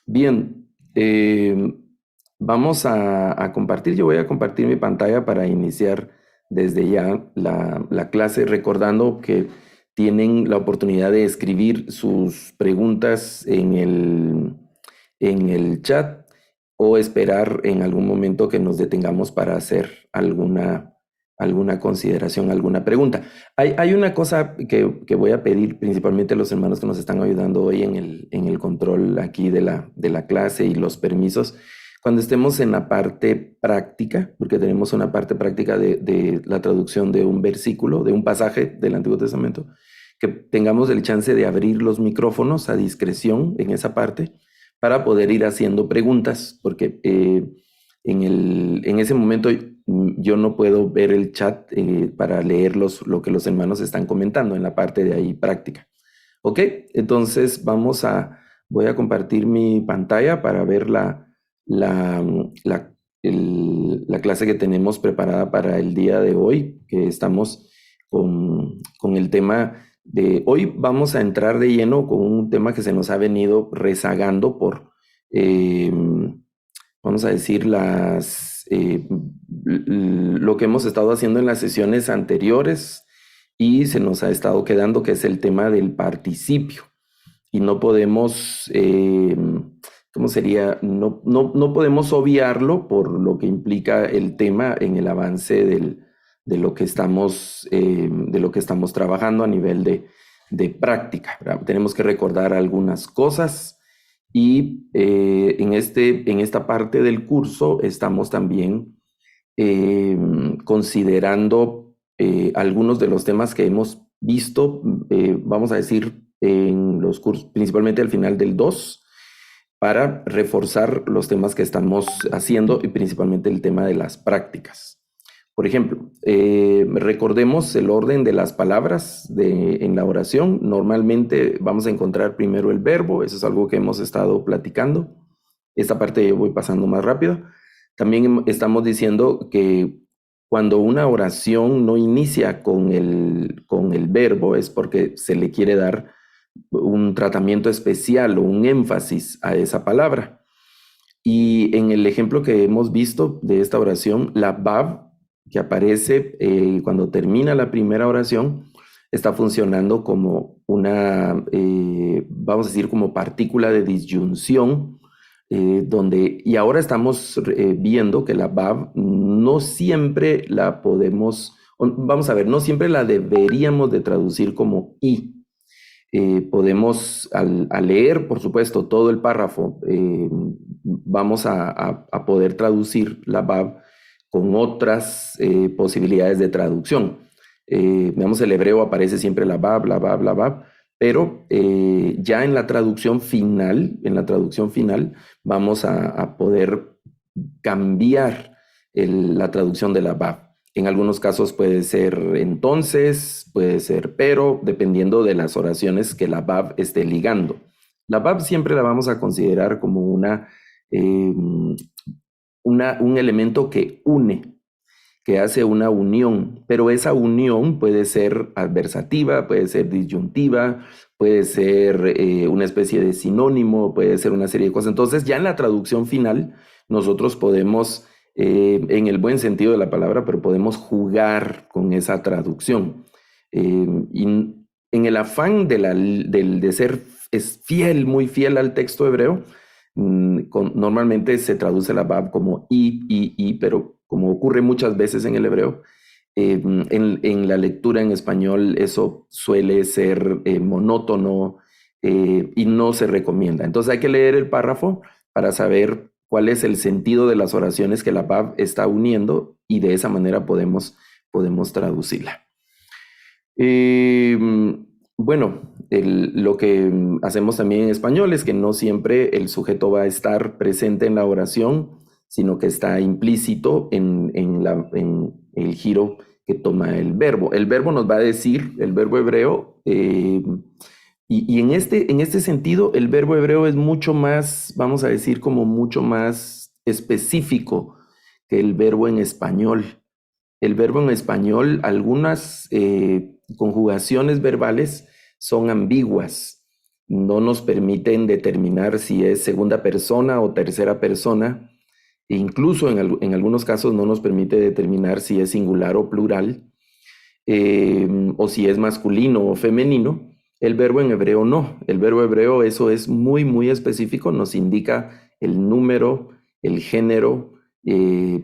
Bien, vamos a compartir. Yo voy a compartir mi pantalla para iniciar desde ya la clase, recordando que tienen la oportunidad de escribir sus preguntas en el chat o esperar en algún momento que nos detengamos para hacer alguna consideración, alguna pregunta. Hay una cosa que voy a pedir principalmente a los hermanos que nos están ayudando hoy en el control aquí de la clase y los permisos. Cuando estemos en la parte práctica, porque tenemos una parte práctica de la traducción de un versículo, de un pasaje del Antiguo Testamento, que tengamos el chance de abrir los micrófonos a discreción en esa parte para poder ir haciendo preguntas, porque en ese momento yo no puedo ver el chat para leer lo que los hermanos están comentando en la parte de ahí práctica. ¿Ok? Entonces voy a compartir mi pantalla para ver la, la, la clase que tenemos preparada para el día de hoy, que estamos con el tema de hoy. Vamos a entrar de lleno con un tema que se nos ha venido rezagando por, eh, vamos a decir, lo que hemos estado haciendo en las sesiones anteriores y se nos ha estado quedando, que es el tema del participio. Y no podemos, ¿cómo sería? No podemos obviarlo por lo que implica el tema en el avance de lo que estamos trabajando a nivel de práctica, ¿verdad? Tenemos que recordar algunas cosas y en esta parte del curso estamos también considerando algunos de los temas que hemos visto, vamos a decir, en los cursos, principalmente al final del 2, para reforzar los temas que estamos haciendo y principalmente el tema de las prácticas. Por ejemplo, recordemos el orden de las palabras en la oración. Normalmente vamos a encontrar primero el verbo, eso es algo que hemos estado platicando. Esta parte yo voy pasando más rápido. También estamos diciendo que cuando una oración no inicia con el verbo es porque se le quiere dar un tratamiento especial o un énfasis a esa palabra. Y en el ejemplo que hemos visto de esta oración, la Vav, que aparece cuando termina la primera oración, está funcionando como vamos a decir, como partícula de disyunción, y ahora estamos viendo que la Vav no siempre la podemos, vamos a ver, no siempre la deberíamos de traducir como I. Podemos, al leer, por supuesto, todo el párrafo, vamos a poder traducir la Vav con otras posibilidades de traducción. Digamos, el hebreo aparece siempre la Vav, la Vav, la Vav, pero ya en la traducción final, vamos a poder cambiar la traducción de la Vav. En algunos casos puede ser entonces, puede ser pero, dependiendo de las oraciones que la Vav esté ligando. La Vav siempre la vamos a considerar como un elemento que une, que hace una unión, pero esa unión puede ser adversativa, puede ser disyuntiva, puede ser una especie de sinónimo, puede ser una serie de cosas. Entonces, ya en la traducción final, nosotros podemos, en el buen sentido de la palabra, pero podemos jugar con esa traducción. Y en el afán de ser muy fiel al texto hebreo, normalmente se traduce la Bab como i, pero como ocurre muchas veces en el hebreo, en la lectura en español eso suele ser monótono y no se recomienda. Entonces hay que leer el párrafo para saber cuál es el sentido de las oraciones que la Bab está uniendo y de esa manera podemos traducirla. Bueno, lo que hacemos también en español es que no siempre el sujeto va a estar presente en la oración, sino que está implícito en el giro que toma el verbo. El verbo nos va a decir, el verbo hebreo, y en este sentido, el verbo hebreo es mucho más, vamos a decir, como mucho más específico que el verbo en español. El verbo en español, algunas conjugaciones verbales son ambiguas no nos permiten determinar si es segunda persona o tercera persona. E incluso en algunos casos no nos permite determinar si es singular o plural, o si es masculino o femenino. El verbo en hebreo no. El verbo hebreo, eso es muy, muy específico, nos indica el número, el género, es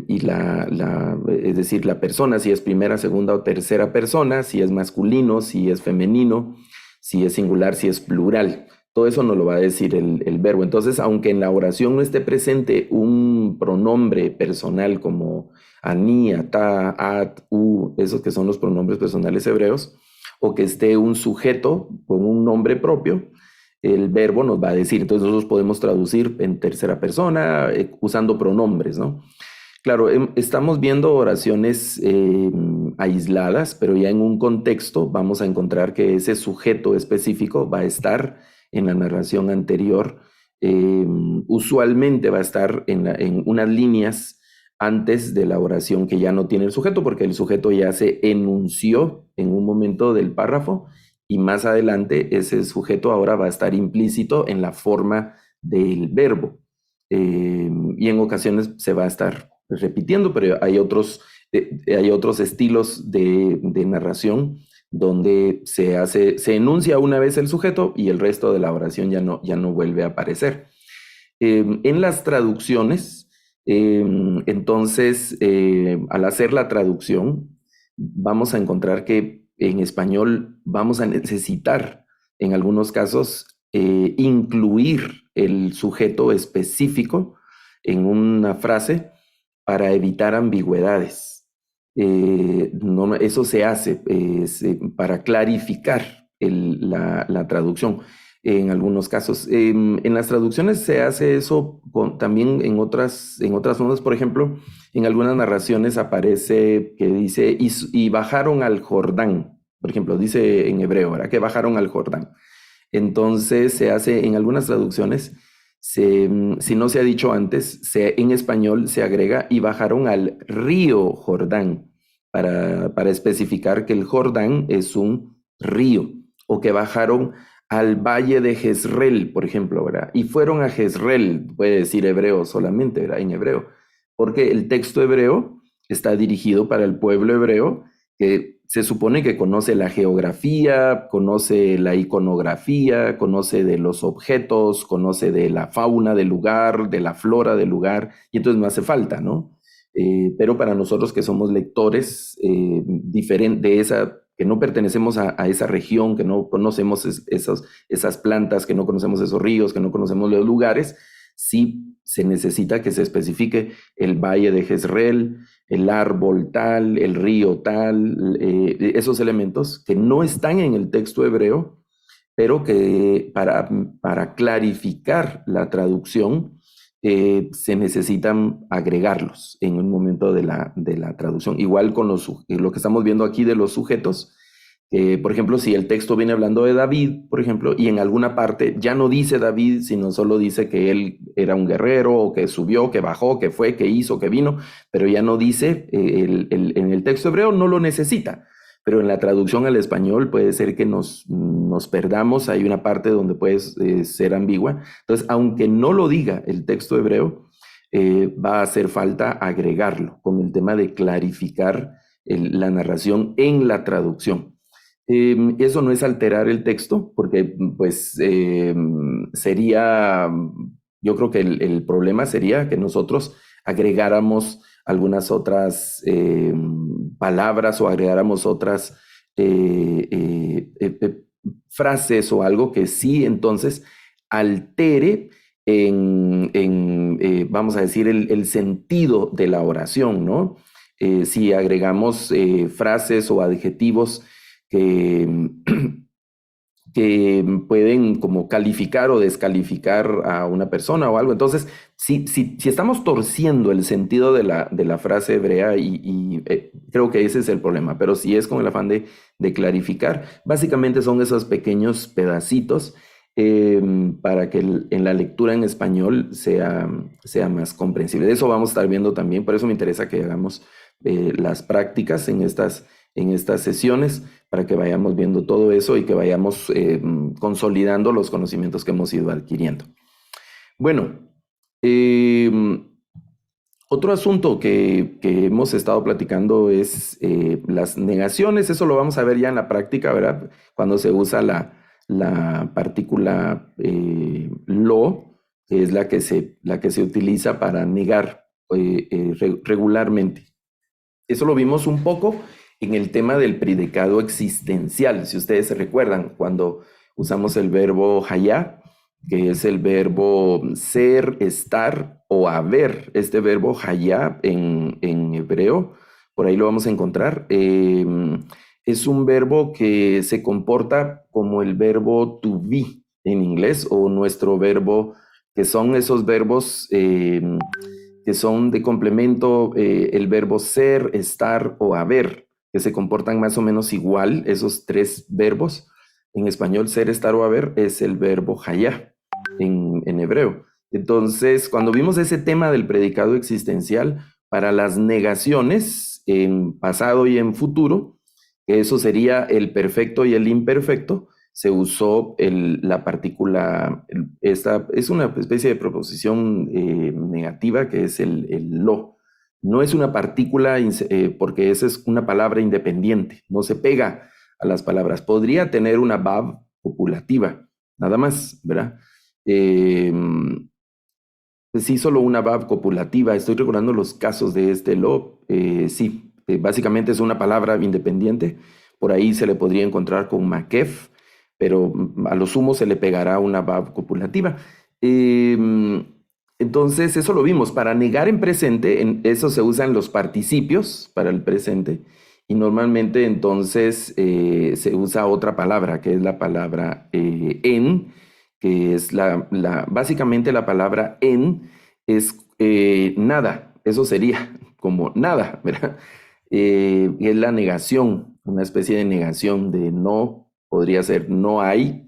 decir, la persona, si es primera, segunda o tercera persona, si es masculino, si es femenino, si es singular, si es plural. Todo eso nos lo va a decir el verbo. Entonces, aunque en la oración no esté presente un pronombre personal como ani, ata, at, u, esos que son los pronombres personales hebreos, o que esté un sujeto con un nombre propio, el verbo nos va a decir. Entonces nosotros podemos traducir en tercera persona usando pronombres, ¿no? Claro, estamos viendo oraciones aisladas, pero ya en un contexto vamos a encontrar que ese sujeto específico va a estar en la narración anterior. Usualmente va a estar en unas líneas antes de la oración que ya no tiene el sujeto, porque el sujeto ya se enunció en un momento del párrafo y más adelante ese sujeto ahora va a estar implícito en la forma del verbo. Y en ocasiones se va a estar repitiendo, pero hay otros estilos de narración donde se enuncia una vez el sujeto y el resto de la oración ya no vuelve a aparecer. En las traducciones, entonces, al hacer la traducción, vamos a encontrar que en español vamos a necesitar, en algunos casos, incluir el sujeto específico en una frase para evitar ambigüedades. Eso se hace para clarificar la traducción en algunos casos. En las traducciones se hace eso también en otras formas. Por ejemplo, en algunas narraciones aparece que dice, y bajaron al Jordán. Por ejemplo, dice en hebreo, ¿verdad? Que bajaron al Jordán. Entonces se hace en algunas traducciones, si no se ha dicho antes, en español se agrega y bajaron al río Jordán para especificar que el Jordán es un río, o que bajaron al valle de Jezreel, por ejemplo, ¿verdad? Y fueron a Jezreel, puede decir hebreo solamente, ¿verdad? En hebreo, porque el texto hebreo está dirigido para el pueblo hebreo que se supone que conoce la geografía, conoce la iconografía, conoce de los objetos, conoce de la fauna del lugar, de la flora del lugar, y entonces no hace falta, ¿no? Pero para nosotros que somos lectores de esa, que no pertenecemos a esa región, que no conocemos esas plantas, que no conocemos esos ríos, que no conocemos los lugares, sí se necesita que se especifique el valle de Jezreel, el árbol tal, el río tal, esos elementos que no están en el texto hebreo, pero que para clarificar la traducción se necesitan agregarlos en un momento de la traducción. Igual con lo que estamos viendo aquí de los sujetos. Por ejemplo, si el texto viene hablando de David, por ejemplo, y en alguna parte ya no dice David, sino solo dice que él era un guerrero, o que subió, que bajó, que fue, que hizo, que vino, pero ya no dice, en el texto hebreo no lo necesita, pero en la traducción al español puede ser que nos perdamos, hay una parte donde puede ser ambigua. Entonces, aunque no lo diga el texto hebreo, va a hacer falta agregarlo con el tema de clarificar la narración en la traducción. Eso no es alterar el texto, porque pues sería, yo creo que el problema sería que nosotros agregáramos algunas otras palabras o agregáramos otras frases o algo que sí entonces altere vamos a decir, el sentido de la oración, ¿no? Si agregamos frases o adjetivos que, que pueden como calificar o descalificar a una persona o algo. Entonces, si estamos torciendo el sentido de la frase hebrea, creo que ese es el problema, pero si es con el afán de clarificar, básicamente son esos pequeños pedacitos para que en la lectura en español sea más comprensible. De eso vamos a estar viendo también, por eso me interesa que hagamos las prácticas en en estas sesiones para que vayamos viendo todo eso y que vayamos consolidando los conocimientos que hemos ido adquiriendo. Bueno, otro asunto que hemos estado platicando es las negaciones. Eso lo vamos a ver ya en la práctica, ¿verdad? Cuando se usa la partícula lo, que es la que se utiliza para negar regularmente. Eso lo vimos un poco en el tema del predicado existencial. Si ustedes se recuerdan, cuando usamos el verbo hayá, que es el verbo ser, estar o haber. Este verbo hayá en hebreo, por ahí lo vamos a encontrar, es un verbo que se comporta como el verbo to be en inglés, o nuestro verbo, que son esos verbos que son de complemento, el verbo ser, estar o haber, que se comportan más o menos igual, esos tres verbos. En español, ser, estar o haber es el verbo hayá en hebreo. Entonces, cuando vimos ese tema del predicado existencial, para las negaciones en pasado y en futuro, que eso sería el perfecto y el imperfecto, se usó la partícula, esta es una especie de proposición negativa que es el lo. No es una partícula porque esa es una palabra independiente, no se pega a las palabras. Podría tener una bab copulativa, nada más, ¿verdad? Sí, solo una bab copulativa. Estoy recordando los casos de este lo. Sí, básicamente es una palabra independiente. Por ahí se le podría encontrar con makef, pero a lo sumo se le pegará una bab copulativa. Entonces, eso lo vimos. Para negar en presente, eso se usan los participios para el presente. Y normalmente entonces se usa otra palabra, que es la palabra en, que es básicamente la palabra en es nada, eso sería como nada, ¿verdad? Y es la negación, una especie de negación de no, podría ser no hay,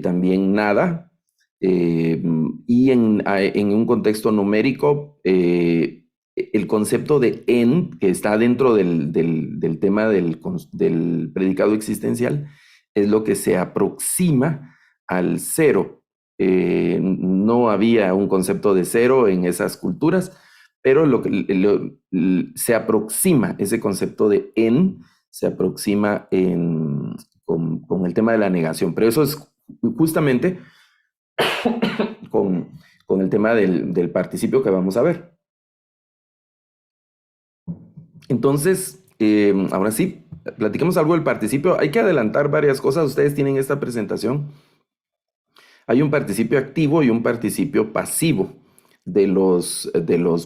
también nada, y en un contexto numérico, el concepto de en, que está dentro del tema del predicado existencial, es lo que se aproxima al cero. No había un concepto de cero en esas culturas, pero se aproxima ese concepto de en, se aproxima con el tema de la negación. Pero eso es justamente con el tema del participio que vamos a ver. Entonces, ahora sí, platiquemos algo del participio. Hay que adelantar varias cosas. Ustedes tienen esta presentación. Hay un participio activo y un participio pasivo de los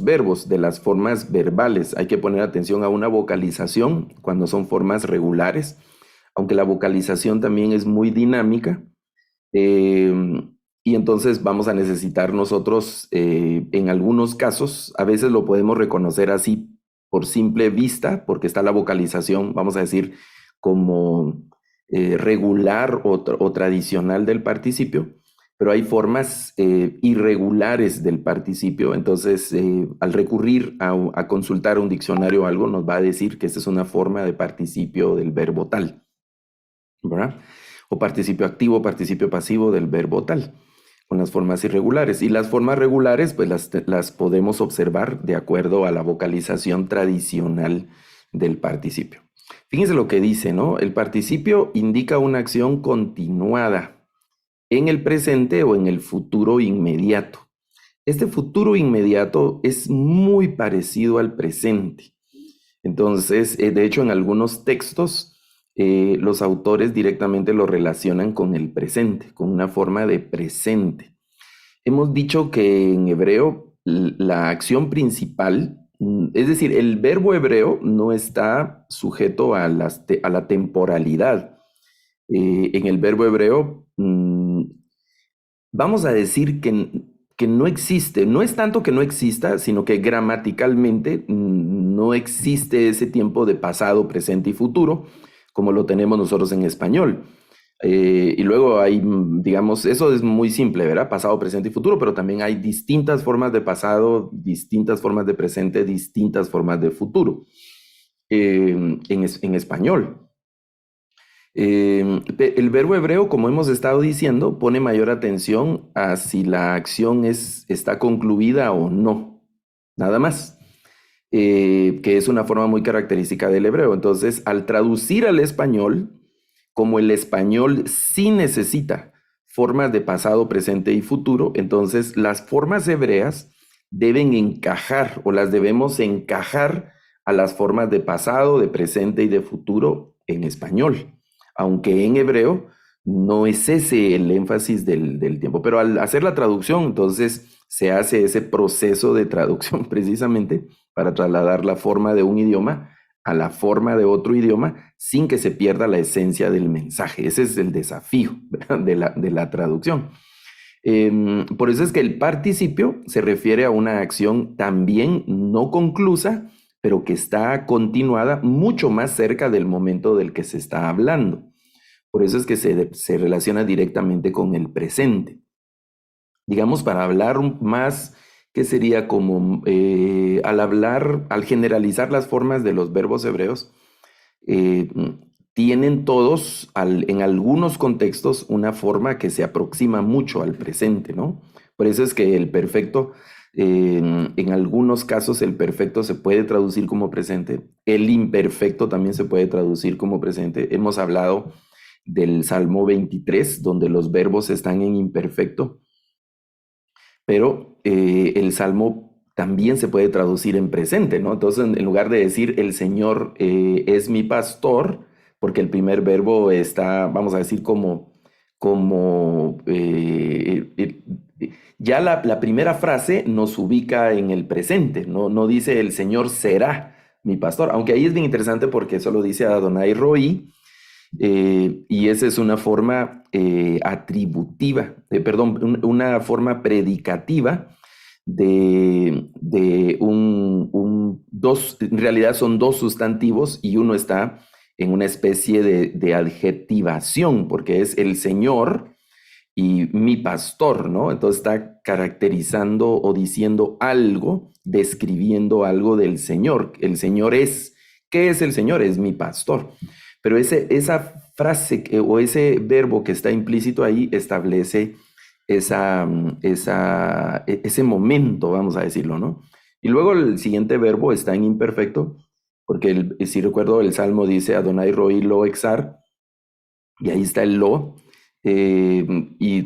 verbos, de las formas verbales. Hay que poner atención a una vocalización cuando son formas regulares, aunque la vocalización también es muy dinámica. Y entonces vamos a necesitar nosotros, en algunos casos, a veces lo podemos reconocer así por simple vista, porque está la vocalización, vamos a decir, como regular o tradicional del participio, pero hay formas irregulares del participio. Entonces, al recurrir a consultar un diccionario o algo, nos va a decir que esta es una forma de participio del verbo tal, ¿verdad? O participio activo, participio pasivo del verbo tal, con las formas irregulares. Y las formas regulares, pues las podemos observar de acuerdo a la vocalización tradicional del participio. Fíjense lo que dice, ¿no? El participio indica una acción continuada en el presente o en el futuro inmediato. Este futuro inmediato es muy parecido al presente. Entonces, de hecho, en algunos textos, los autores directamente lo relacionan con el presente, con una forma de presente. Hemos dicho que en hebreo la acción principal, es decir, el verbo hebreo no está sujeto a la temporalidad. En el verbo hebreo, vamos a decir que no existe, no es tanto que no exista, sino que gramaticalmente no existe ese tiempo de pasado, presente y futuro, como lo tenemos nosotros en español. Y luego hay, digamos, eso es muy simple, ¿verdad? Pasado, presente y futuro, pero también hay distintas formas de pasado, distintas formas de presente, distintas formas de futuro. en español. El verbo hebreo, como hemos estado diciendo, pone mayor atención a si la acción está concluida o no, nada más, que es una forma muy característica del hebreo. Entonces, al traducir al español, como el español sí necesita formas de pasado, presente y futuro, entonces las formas hebreas deben encajar o las debemos encajar a las formas de pasado, de presente y de futuro en español, aunque en hebreo no es ese el énfasis del tiempo, pero al hacer la traducción, entonces se hace ese proceso de traducción precisamente para trasladar la forma de un idioma a la forma de otro idioma sin que se pierda la esencia del mensaje. Ese es el desafío, ¿verdad?, de la traducción. Por eso es que el participio se refiere a una acción también no conclusa, pero que está continuada mucho más cerca del momento del que se está hablando. Por eso es que se relaciona directamente con el presente. Digamos, para hablar más, que sería como al generalizar las formas de los verbos hebreos, eh, tienen todos, en algunos contextos, una forma que se aproxima mucho al presente, ¿no? Por eso es que el perfecto, en algunos casos, el perfecto se puede traducir como presente, el imperfecto también se puede traducir como presente. Hemos hablado del Salmo 23, donde los verbos están en imperfecto, pero el Salmo también se puede traducir en presente, ¿no? Entonces, en lugar de decir el Señor es mi pastor, porque el primer verbo está, vamos a decir, ya la primera frase nos ubica en el presente, ¿no? No dice el Señor será mi pastor, aunque ahí es bien interesante porque eso lo dice Adonai Roí, y esa es una forma atributiva, perdón, una forma predicativa de dos, en realidad son dos sustantivos y uno está en una especie de adjetivación, porque es el Señor y mi pastor, ¿no? Entonces está caracterizando o diciendo algo, describiendo algo del Señor. El Señor es, ¿qué es el Señor? Es mi pastor. Pero esa frase o ese verbo que está implícito ahí establece ese momento, vamos a decirlo, ¿no? Y luego el siguiente verbo está en imperfecto, porque si recuerdo el Salmo dice Adonai Roí lo exar, y ahí está el lo, y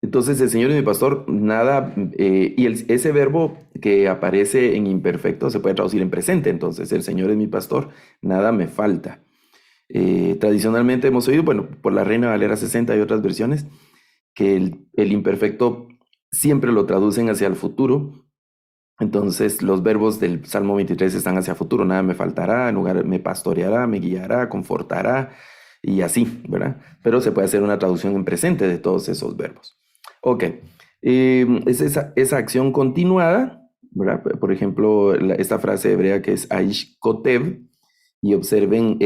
entonces el Señor es mi pastor, nada, y ese verbo que aparece en imperfecto se puede traducir en presente, entonces el Señor es mi pastor, nada me falta. Tradicionalmente hemos oído, bueno, por la Reina Valera 60 y otras versiones, que el imperfecto siempre lo traducen hacia el futuro. Entonces los verbos del Salmo 23 están hacia futuro, nada me faltará, en lugar me pastoreará, me guiará, confortará y así, ¿verdad? Pero se puede hacer una traducción en presente de todos esos verbos. Ok, es esa acción continuada, ¿verdad? Por ejemplo, esta frase hebrea que es Aish Kotev, y observen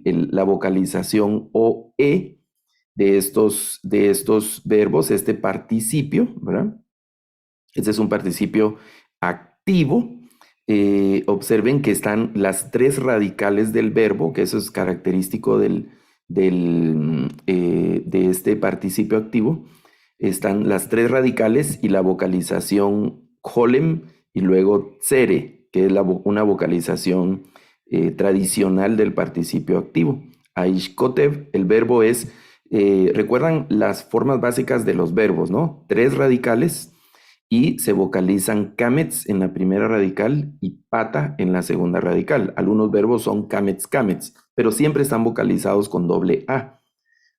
la vocalización o e de estos verbos, este participio, ¿verdad? Este es un participio activo. Observen que están las tres radicales del verbo, que eso es característico de este participio activo. Están las tres radicales y la vocalización holem y luego tsere, que es una vocalización tradicional del participio activo. Aishkotev, el verbo es, recuerdan las formas básicas de los verbos, ¿no? Tres radicales y se vocalizan kamets en la primera radical y pata en la segunda radical. Algunos verbos son kamets, kamets, pero siempre están vocalizados con doble A.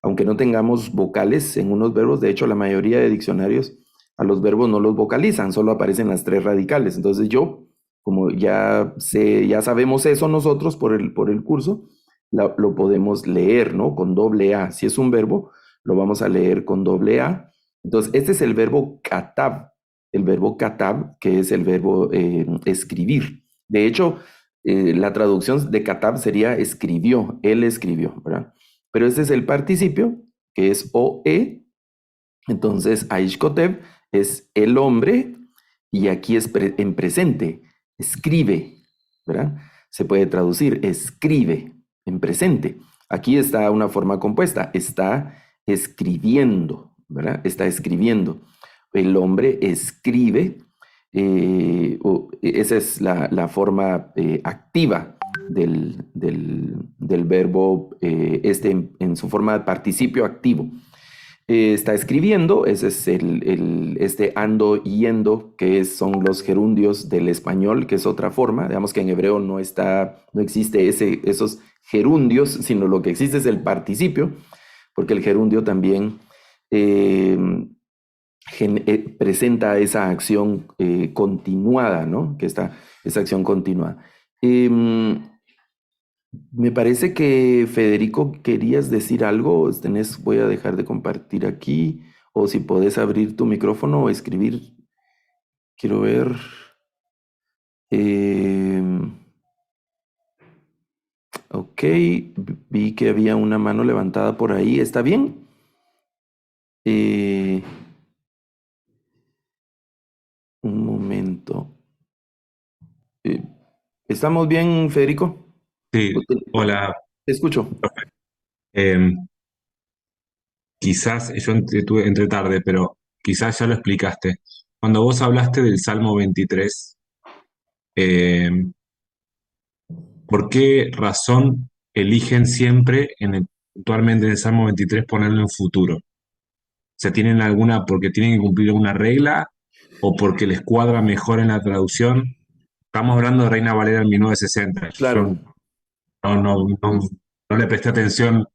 Aunque no tengamos vocales en unos verbos, de hecho la mayoría de diccionarios a los verbos no los vocalizan, solo aparecen las tres radicales. Entonces yo, como ya sabemos eso nosotros por el curso, lo podemos leer, ¿no? Con doble A. Si es un verbo, lo vamos a leer con doble A. Entonces, este es el verbo katab, que es el verbo escribir. De hecho, la traducción de katab sería escribió, él escribió, ¿verdad? Pero este es el participio, que es OE. Entonces, Aishkotev es el hombre y aquí es en presente, escribe, ¿verdad? se puede traducir, escribe en presente. Aquí está una forma compuesta, está escribiendo, ¿verdad? Está escribiendo. El hombre escribe, esa es la forma activa del verbo, en su forma de participio activo. Está escribiendo, ese es este ando yendo, son los gerundios del español, que es otra forma. Digamos que en hebreo no existe esos gerundios, sino lo que existe es el participio, porque el gerundio también eh, presenta esa acción continuada, ¿no? Esa acción continuada. Me parece que Federico querías decir algo. Voy a dejar de compartir aquí. O si podés abrir tu micrófono o escribir. Quiero ver. Ok, vi que había una mano levantada por ahí. ¿Está bien? Eh, un momento. Eh, ¿Estamos bien, Federico? Sí, Te hola. escucho. Em, Quizás yo entré tarde, pero quizás ya lo explicaste. Cuando vos hablaste del Salmo 23, em, ¿por qué razón eligen siempre, actualmente en el Salmo 23, ponerlo en futuro? ¿Se tienen alguna, porque tienen que cumplir una regla o porque les cuadra mejor en la traducción? Estamos hablando de Reina Valera en 1960. Yo Claro. no le presté atención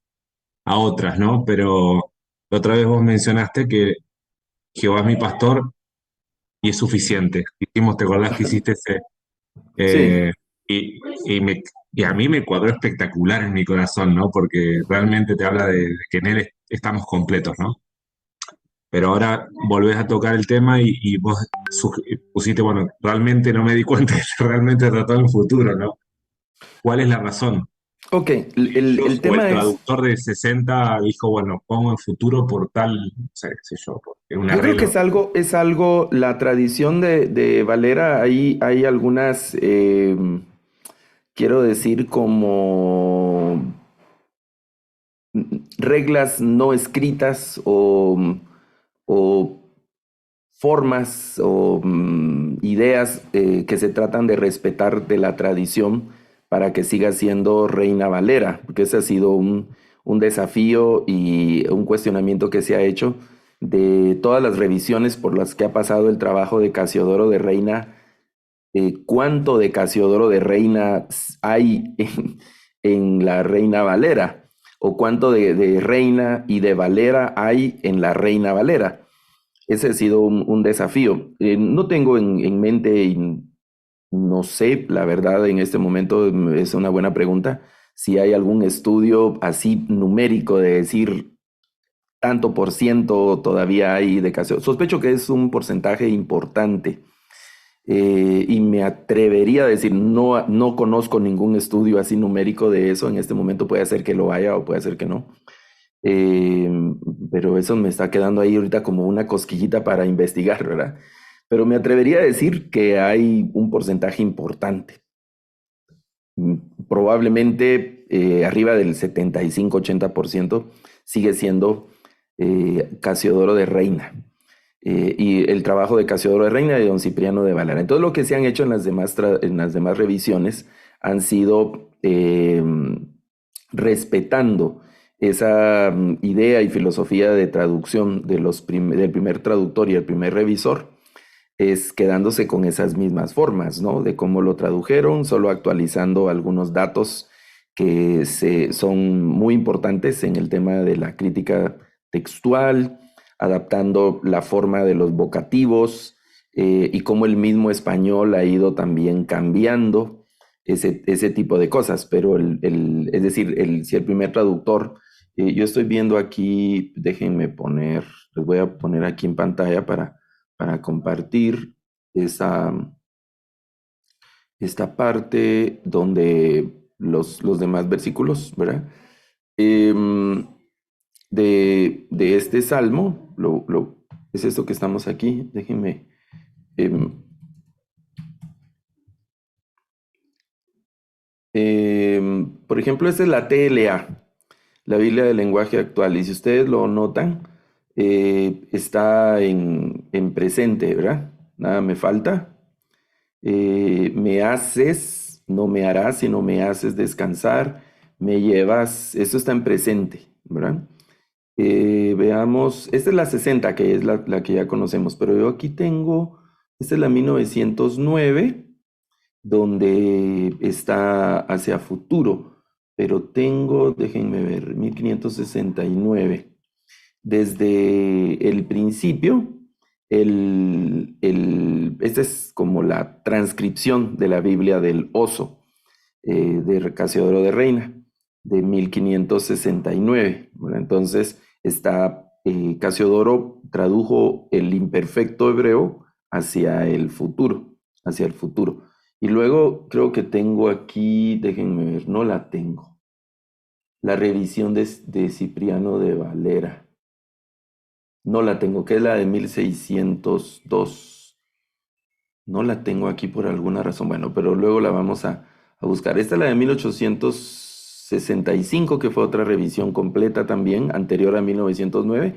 a otras, ¿no? Pero la otra vez vos mencionaste que Jehová es mi pastor y es suficiente. ¿Te acordás que hiciste ese? Sí. eh, y, y a mí me cuadró espectacular en mi corazón, ¿no? Porque realmente te habla de que en Él estamos completos, ¿no? Pero ahora volvés a tocar el tema y vos pusiste, bueno, realmente no me di cuenta que realmente trató en el futuro, ¿no? ¿Cuál es la razón? Ok, el O el tema es. traductor de 60 dijo, bueno, pongo en futuro por tal, no sé, qué sé yo, por un Yo creo que arreglo. es algo, la tradición de Valera, hay algunas, quiero decir, como reglas no escritas o formas o ideas que se tratan de respetar de la tradición para que siga siendo Reina Valera, porque ese ha sido un desafío y un cuestionamiento que se ha hecho de todas las revisiones por las que ha pasado el trabajo de Casiodoro de Reina. ¿Cuánto de Casiodoro de Reina hay en la Reina Valera? ¿O cuánto de Reina y de Valera hay en la Reina Valera? Ese ha sido un desafío. No tengo en mente y no sé, la verdad, en este momento es una buena pregunta, si hay algún estudio así numérico de decir tanto por ciento todavía hay de casos. Sospecho que es un porcentaje importante. Y me atrevería a decir, no conozco ningún estudio así numérico de eso en este momento, puede ser que lo haya o puede ser que no. Eh, pero eso me está quedando ahí ahorita como una cosquillita para investigar, ¿verdad? Pero me atrevería a decir que hay un porcentaje importante, probablemente arriba del 75-80% sigue siendo Casiodoro de Reina. Y el trabajo de Casiodoro de Reina y de don Cipriano de Valara. Entonces lo que se han hecho en las demás revisiones han sido respetando esa idea y filosofía de traducción del primer traductor y el primer revisor, es quedándose con esas mismas formas, ¿no? De cómo lo tradujeron, solo actualizando algunos datos que son muy importantes en el tema de la crítica textual, adaptando la forma de los vocativos y cómo el mismo español ha ido también cambiando ese tipo de cosas. Pero es decir, si el primer traductor, yo estoy viendo aquí, déjenme poner, les voy a poner aquí en pantalla para compartir esa, esta parte donde los demás versículos, ¿verdad? Em, de este salmo, es esto que estamos aquí, déjenme, em, Por ejemplo, esta es la TLA, la Biblia del lenguaje actual. Y si ustedes lo notan, está en presente, ¿verdad? Nada me falta. Me haces, no me harás, sino me haces descansar. Me llevas, eso está en presente, ¿verdad? Veamos, esta es la 60 que es la que ya conocemos, pero yo aquí tengo, esta es la 1909 donde está hacia futuro, pero tengo, déjenme ver, 1569. Desde el principio, esta es como la transcripción de la Biblia del Oso, de Casiodoro de Reina, de 1569. Bueno, entonces, Casiodoro tradujo el imperfecto hebreo hacia el futuro, hacia el futuro. Y luego creo que tengo aquí, déjenme ver, no la tengo, la revisión de Cipriano de Valera. No la tengo, que es la de 1602. No la tengo aquí por alguna razón. Bueno, pero luego la vamos a buscar. Esta es la de 1865, que fue otra revisión completa también, anterior a 1909.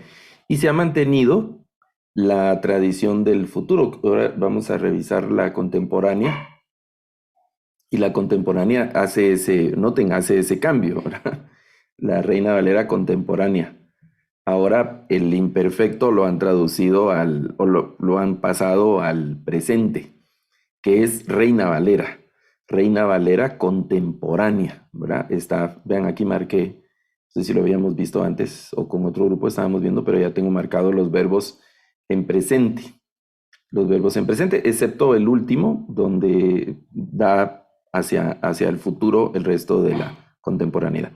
Y se ha mantenido la tradición del futuro. Ahora vamos a revisar la contemporánea. Y la contemporánea hace hace ese cambio, ¿verdad? La Reina Valera contemporánea. Ahora el imperfecto lo han traducido o lo han pasado al presente, que es Reina Valera contemporánea, ¿verdad? Vean, aquí marqué, no sé si lo habíamos visto antes o con otro grupo estábamos viendo, pero ya tengo marcados los verbos en presente. Los verbos en presente, excepto el último, donde da hacia el futuro el resto de la contemporaneidad.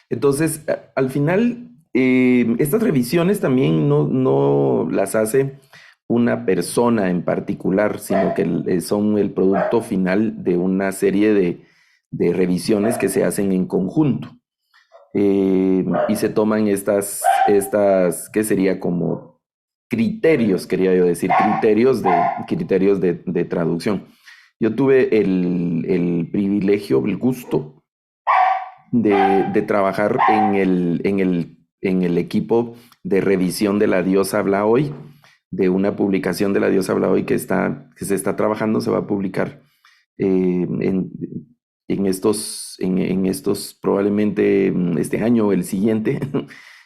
Entonces, al final, estas revisiones también no las hace una persona en particular, sino que son el producto final de una serie de revisiones que se hacen en conjunto. Y se toman ¿qué sería como criterios, quería yo decir, criterios de traducción. Yo tuve el privilegio, el gusto de trabajar en el equipo de revisión de La Dios habla hoy, de una publicación de La Dios habla hoy que se está trabajando, se va a publicar en estos probablemente este año o el siguiente,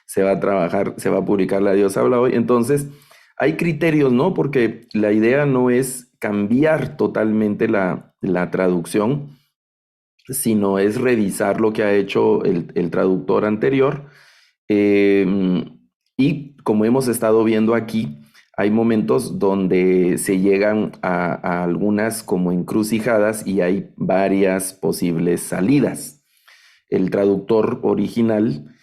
se va a publicar La Dios habla hoy. Entonces, hay criterios, ¿no? Porque la idea no es cambiar totalmente la traducción, sino es revisar lo que ha hecho el traductor anterior. Y como hemos estado viendo aquí, hay momentos donde se llegan a algunas como encrucijadas y hay varias posibles salidas. El traductor original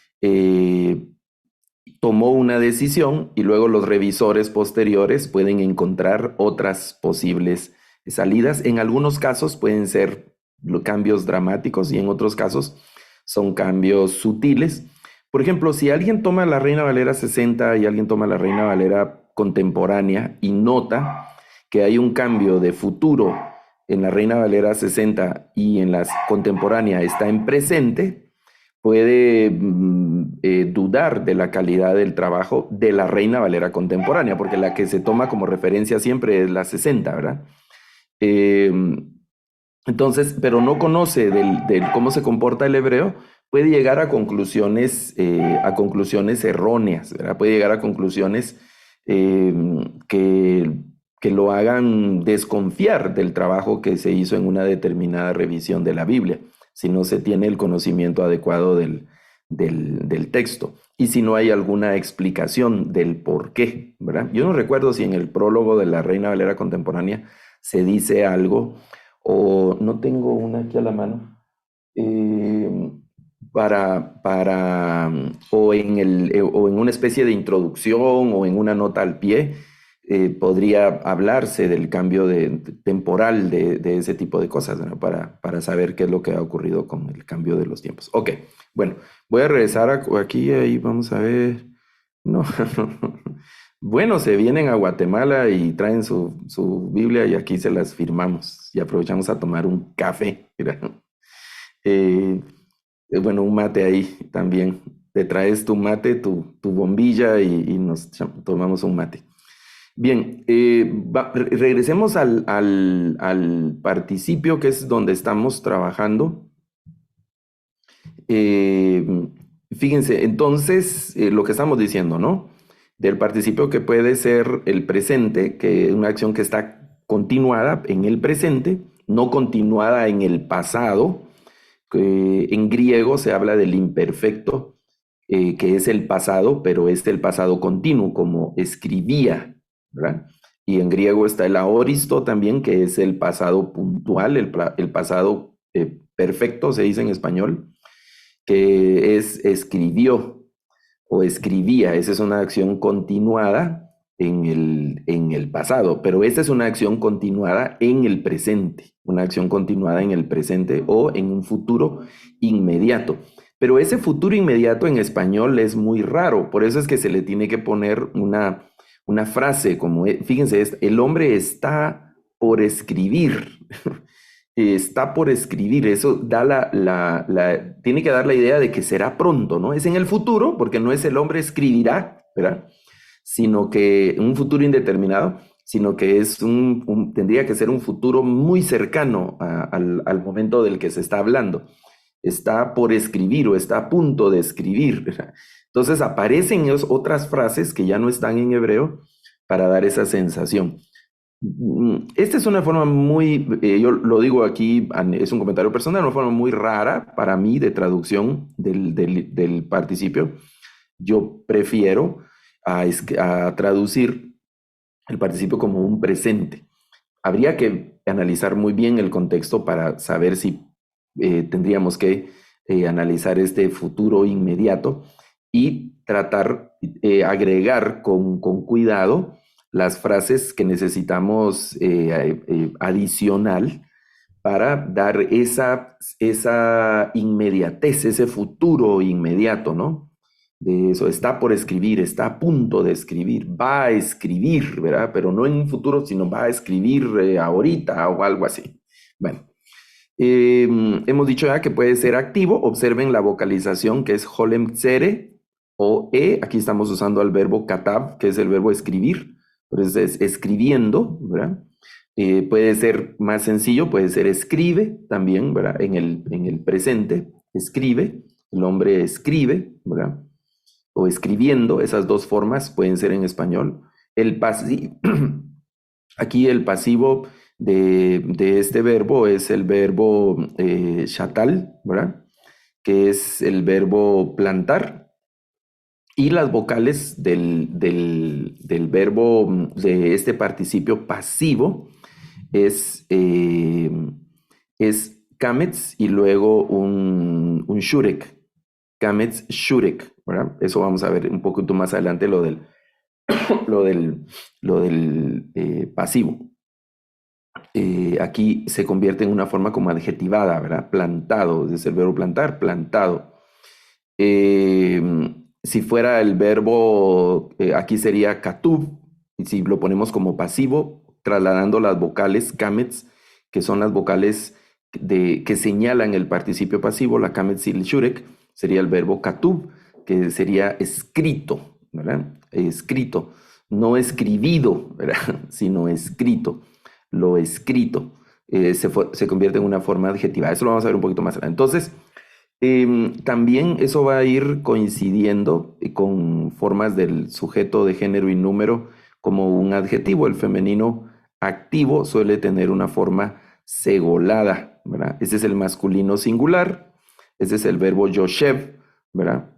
tomó una decisión y luego los revisores posteriores pueden encontrar otras posibles salidas. En algunos casos pueden ser cambios dramáticos y en otros casos son cambios sutiles. Por ejemplo, si alguien toma la Reina Valera 60 y alguien toma la Reina Valera contemporánea y nota que hay un cambio de futuro en la Reina Valera 60 y en la contemporánea está en presente, puede dudar de la calidad del trabajo de la Reina Valera contemporánea, porque la que se toma como referencia siempre es la 60, ¿verdad? Eh, entonces, pero no conoce del cómo se comporta el hebreo, puede llegar a conclusiones erróneas, ¿verdad? Puede llegar a conclusiones eh, que lo hagan desconfiar del trabajo que se hizo en una determinada revisión de la Biblia, si no se tiene el conocimiento adecuado del texto y si no hay alguna explicación del por qué, ¿verdad? Yo no recuerdo si en el prólogo de la Reina Valera contemporánea se dice algo o no tengo una aquí a la mano, o en una especie de introducción o en una nota al pie, podría hablarse del cambio temporal de ese tipo de cosas, ¿no? Para saber qué es lo que ha ocurrido con el cambio de los tiempos. Ok, bueno, voy a regresar aquí, ahí vamos a ver. No, bueno, se vienen a Guatemala y traen su Biblia y aquí se las firmamos y aprovechamos a tomar un café. Mira. Eh, bueno, un mate ahí también. Te traes tu mate, tu bombilla y nos tomamos un mate. Bien, regresemos al participio, que es donde estamos trabajando. Eh, Fíjense, entonces, lo que estamos diciendo, ¿no? Del participio que puede ser el presente, que es una acción que está continuada en el presente, no continuada en el pasado. En griego se habla del imperfecto, que es el pasado, pero es el pasado continuo, como escribía, ¿verdad? Y en griego está el aoristo también, que es el pasado puntual, el pasado perfecto, se dice en español, que es escribió o escribía. Esa es una acción continuada en el pasado, pero esta es una acción continuada en el presente, una acción continuada en el presente o en un futuro inmediato. Pero ese futuro inmediato en español es muy raro, por eso es que se le tiene que poner una frase como, fíjense, el hombre está por escribir. Está por escribir, eso da tiene que dar la idea de que será pronto, ¿no? Es en el futuro, porque no es el hombre escribirá, ¿verdad? Sino que un futuro indeterminado, sino que es tendría que ser un futuro muy cercano al momento del que se está hablando. Está por escribir o está a punto de escribir, ¿verdad? Entonces aparecen otras frases que ya no están en hebreo para dar esa sensación. Esta es una forma muy, yo lo digo aquí, es un comentario personal, una forma muy rara para mí de traducción del participio. Yo prefiero a traducir el participio como un presente. Habría que analizar muy bien el contexto para saber si tendríamos que analizar este futuro inmediato y tratar agregar con cuidado las frases que necesitamos adicional para dar esa inmediatez, ese futuro inmediato, ¿no? De eso, está por escribir, está a punto de escribir, va a escribir, ¿verdad? Pero no en un futuro, sino va a escribir ahorita o algo así. Bueno, hemos dicho ya que puede ser activo. Observen la vocalización que es holem tsere o aquí estamos usando el verbo katab, que es el verbo escribir, pero es escribiendo, ¿verdad? Puede ser más sencillo, puede ser escribe también, ¿verdad? En el presente, escribe, el hombre escribe, ¿verdad? O escribiendo, esas dos formas pueden ser en español. Aquí el pasivo de este verbo es el verbo shatal, ¿verdad? Que es el verbo plantar. Y las vocales del verbo de este participio pasivo es, es kametz y luego un shurek. Kametz shurek, ¿verdad? Eso vamos a ver un poquito más adelante lo del, lo del pasivo. Aquí se convierte en una forma como adjetivada, ¿verdad? Plantado, es el verbo plantar, plantado. Si fuera el verbo, aquí sería katub, y si lo ponemos como pasivo, trasladando las vocales kametz, que son las vocales que señalan el participio pasivo, la kametz y el shurek, sería el verbo katub, que sería escrito, ¿verdad? Escrito, no escribido, ¿verdad? Sino escrito, lo escrito. Se convierte en una forma adjetiva. Eso lo vamos a ver un poquito más adelante. Entonces, también eso va a ir coincidiendo con formas del sujeto de género y número como un adjetivo. El femenino activo suele tener una forma segolada, ¿verdad? Ese es el masculino singular. Ese es el verbo yoshev, ¿verdad?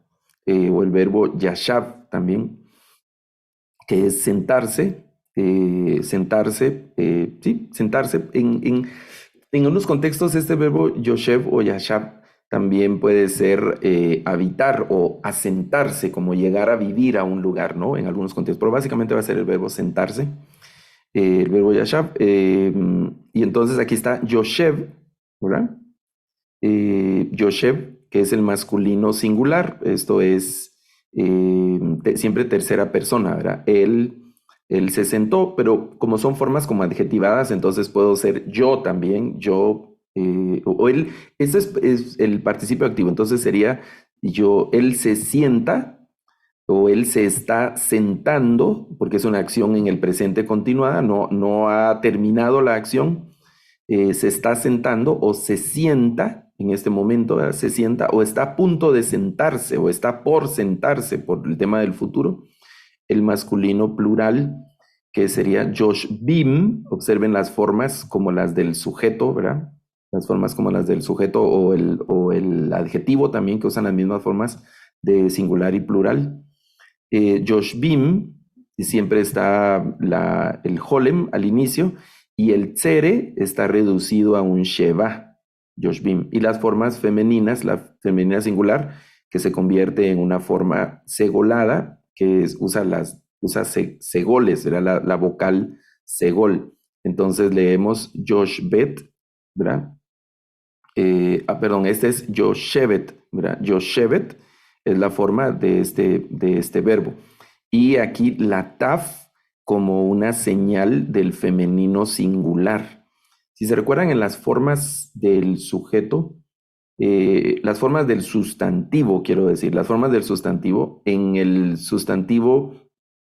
O el verbo yashav también, que es sentarse, sí, sentarse. En unos contextos este verbo yoshev o yashav también puede ser habitar o asentarse, como llegar a vivir a un lugar, ¿no? En algunos contextos, pero básicamente va a ser el verbo sentarse, el verbo yashav. Y entonces aquí está yoshev, ¿verdad? Yoshev, que es el masculino singular, esto es siempre tercera persona, ¿verdad? Él se sentó, pero como son formas como adjetivadas, entonces puedo ser yo también, yo o él, ese es el participio activo, entonces sería él se sienta o él se está sentando, porque es una acción en el presente continuada, no ha terminado la acción, se está sentando o se sienta en este momento, ¿verdad? Se sienta o está a punto de sentarse o está por sentarse por el tema del futuro. El masculino plural, que sería Yoshbim, observen las formas como las del sujeto, ¿verdad? Las formas como las del sujeto o el adjetivo también, que usan las mismas formas de singular y plural. Yoshbim, y siempre está el holem al inicio, y el tsere está reducido a un sheva, Yoshbim. Y las formas femeninas, la femenina singular, que se convierte en una forma segolada, que usa segoles, era la vocal segol. Entonces leemos Yoshbet, ¿verdad? Perdón, este es Yoshevet, ¿verdad? Yoshevet es la forma de este verbo. Y aquí la taf como una señal del femenino singular. Si se recuerdan en las formas del sujeto, las formas del sustantivo, quiero decir, las formas del sustantivo, en el sustantivo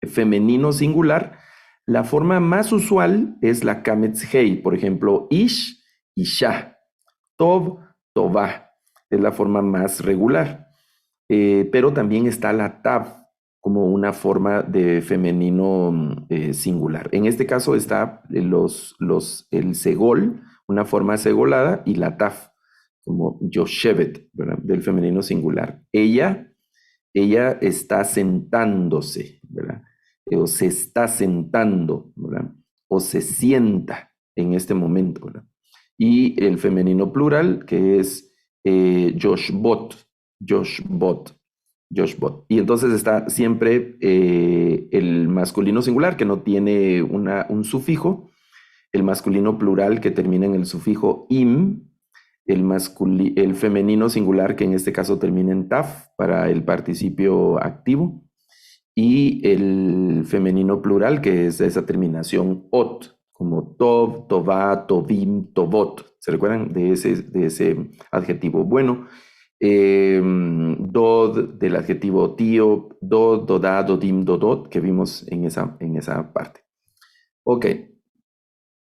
femenino singular, la forma más usual es la kametz hei, por ejemplo, ish, isha. Tov, Tová, es la forma más regular. Pero también está la Tav como una forma de femenino singular. En este caso está el segol, una forma segolada, y la Tav, como Yoshevet, ¿verdad? Del femenino singular. Ella está sentándose, ¿verdad? O se está sentando, ¿verdad? O se sienta en este momento, ¿verdad? Y el femenino plural, que es Joshbot, Joshbot, Joshbot. Y entonces está siempre el masculino singular, que no tiene un sufijo, el masculino plural, que termina en el sufijo im, el femenino singular, que en este caso termina en taf, para el participio activo, y el femenino plural, que es esa terminación ot, como tov, tová, tovim, tovot. ¿Se recuerdan de ese adjetivo? Bueno, dod del adjetivo tío, dod, dodá, dodim, dodot, que vimos en esa parte. Ok.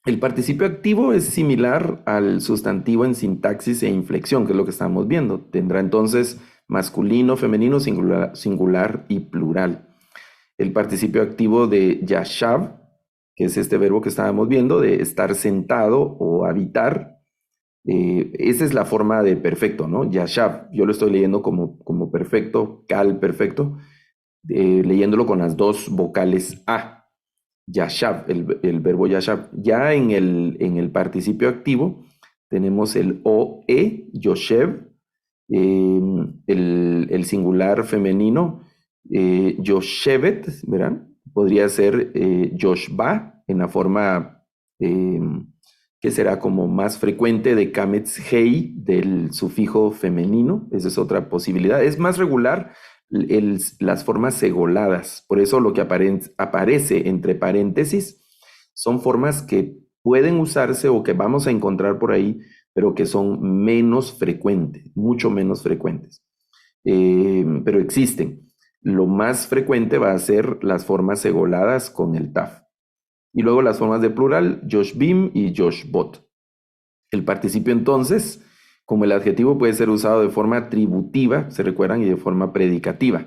El participio activo es similar al sustantivo en sintaxis e inflexión, que es lo que estamos viendo. Tendrá entonces masculino, femenino, singular y plural. El participio activo de yashav, que es este verbo que estábamos viendo, de estar sentado o habitar. Esa es la forma de perfecto, ¿no? Yashav. Yo lo estoy leyendo como perfecto, cal perfecto, leyéndolo con las dos vocales a. Yashav, el verbo yashav. Ya en el participio activo tenemos el oe, yoshev, el singular femenino, yoshevet, ¿verdad? Podría ser yoshba en la forma eh, que será como más frecuente de kametz hei del sufijo femenino. Esa es otra posibilidad. Es más regular las formas segoladas. Por eso lo que aparece entre paréntesis son formas que pueden usarse o que vamos a encontrar por ahí, pero que son menos frecuentes, mucho menos frecuentes. Pero existen. Lo más frecuente va a ser las formas segoladas con el taf. Y luego las formas de plural, Joshbim y Joshbot. El participio entonces, como el adjetivo puede ser usado de forma atributiva, se recuerdan, y de forma predicativa.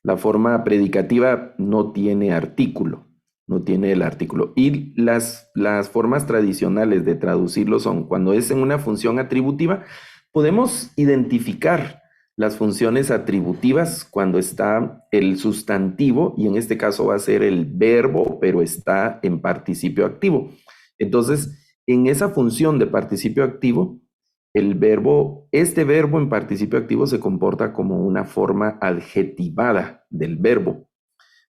La forma predicativa no tiene artículo, no tiene el artículo. Y las formas tradicionales de traducirlo son, cuando es en una función atributiva, podemos identificar las funciones atributivas cuando está el sustantivo, y en este caso va a ser el verbo, pero está en participio activo. Entonces, en esa función de participio activo, este verbo en participio activo se comporta como una forma adjetivada del verbo.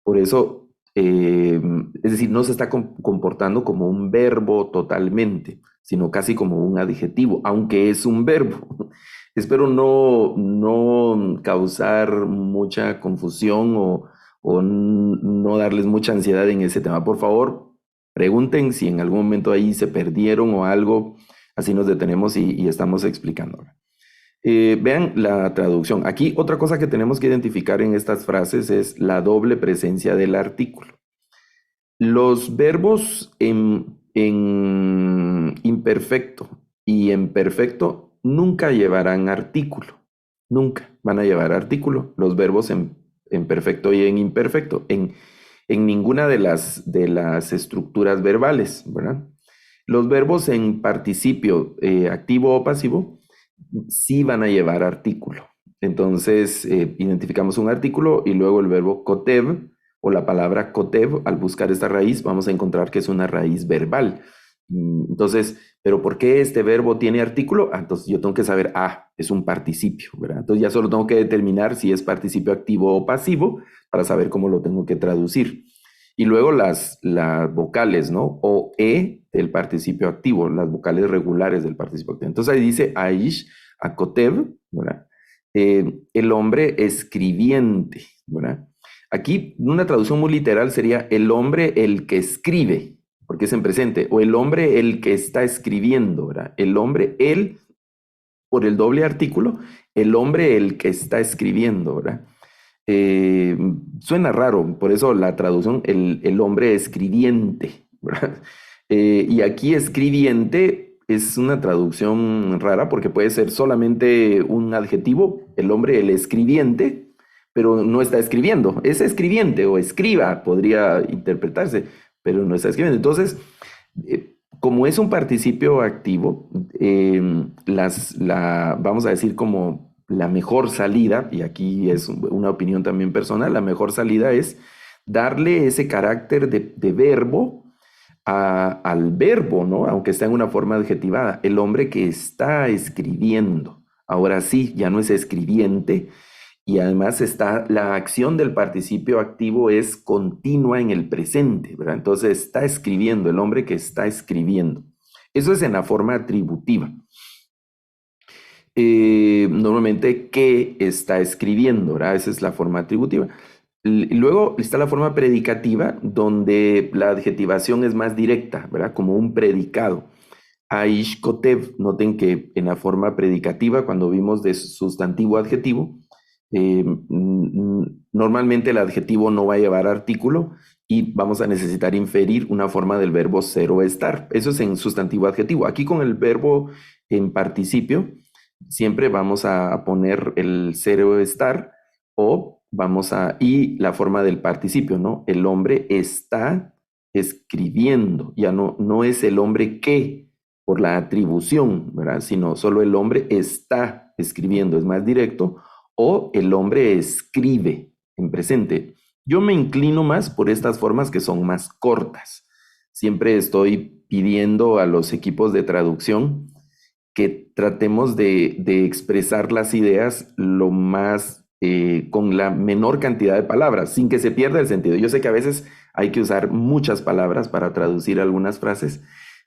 Por eso, es decir, no se está comportando como un verbo totalmente, sino casi como un adjetivo, aunque es un verbo. Espero no causar mucha confusión o no darles mucha ansiedad en ese tema. Por favor, pregunten si en algún momento ahí se perdieron o algo. Así nos detenemos y estamos explicando. Vean la traducción. Aquí otra cosa que tenemos que identificar en estas frases es la doble presencia del artículo. Los verbos en imperfecto y en perfecto nunca llevarán artículo. Nunca van a llevar artículo. Los verbos en perfecto y en imperfecto. En ninguna de las estructuras verbales, ¿verdad? Los verbos en participio activo o pasivo sí van a llevar artículo. Entonces, identificamos un artículo y luego el verbo kotev o la palabra kotev, al buscar esta raíz, vamos a encontrar que es una raíz verbal. Entonces, ¿pero por qué este verbo tiene artículo? Entonces yo tengo que saber, es un participio, ¿verdad? Entonces ya solo tengo que determinar si es participio activo o pasivo para saber cómo lo tengo que traducir. Y luego las vocales, ¿no? O E del participio activo, las vocales regulares del participio activo. Entonces ahí dice Aish, Akotev, ¿verdad? El hombre escribiente, ¿verdad? Aquí una traducción muy literal sería el hombre el que escribe, porque es en presente, o el hombre el que está escribiendo, ¿verdad? El hombre, él, por el doble artículo, el hombre el que está escribiendo, ¿verdad? Suena raro, por eso la traducción, el hombre escribiente, ¿verdad? Y aquí escribiente es una traducción rara porque puede ser solamente un adjetivo, el hombre, el escribiente, pero no está escribiendo, es escribiente o escriba, podría interpretarse, pero no está escribiendo. Entonces, como es un participio activo, vamos a decir como la mejor salida, y aquí es una opinión también personal, la mejor salida es darle ese carácter de verbo al verbo, ¿no? Aunque está en una forma adjetivada, el hombre que está escribiendo. Ahora sí, ya no es escribiente, y además está la acción del participio activo es continua en el presente, ¿verdad? Entonces está escribiendo, el hombre que está escribiendo. Eso es en la forma atributiva. Normalmente que está escribiendo, ¿verdad? Esa es la forma atributiva. Y luego está la forma predicativa, donde la adjetivación es más directa, ¿verdad? Como un predicado. Aish kotev, noten que en la forma predicativa, cuando vimos de sustantivo a adjetivo, normalmente el adjetivo no va a llevar artículo y vamos a necesitar inferir una forma del verbo ser o estar. Eso es en sustantivo adjetivo. Aquí con el verbo en participio, siempre vamos a poner el ser o estar o y la forma del participio, ¿no? El hombre está escribiendo, ya no es el hombre que por la atribución, ¿verdad? Sino solo el hombre está escribiendo, es más directo, o el hombre escribe en presente. Yo me inclino más por estas formas que son más cortas. Siempre estoy pidiendo a los equipos de traducción que tratemos de expresar las ideas lo más con la menor cantidad de palabras, sin que se pierda el sentido. Yo sé que a veces hay que usar muchas palabras para traducir algunas frases,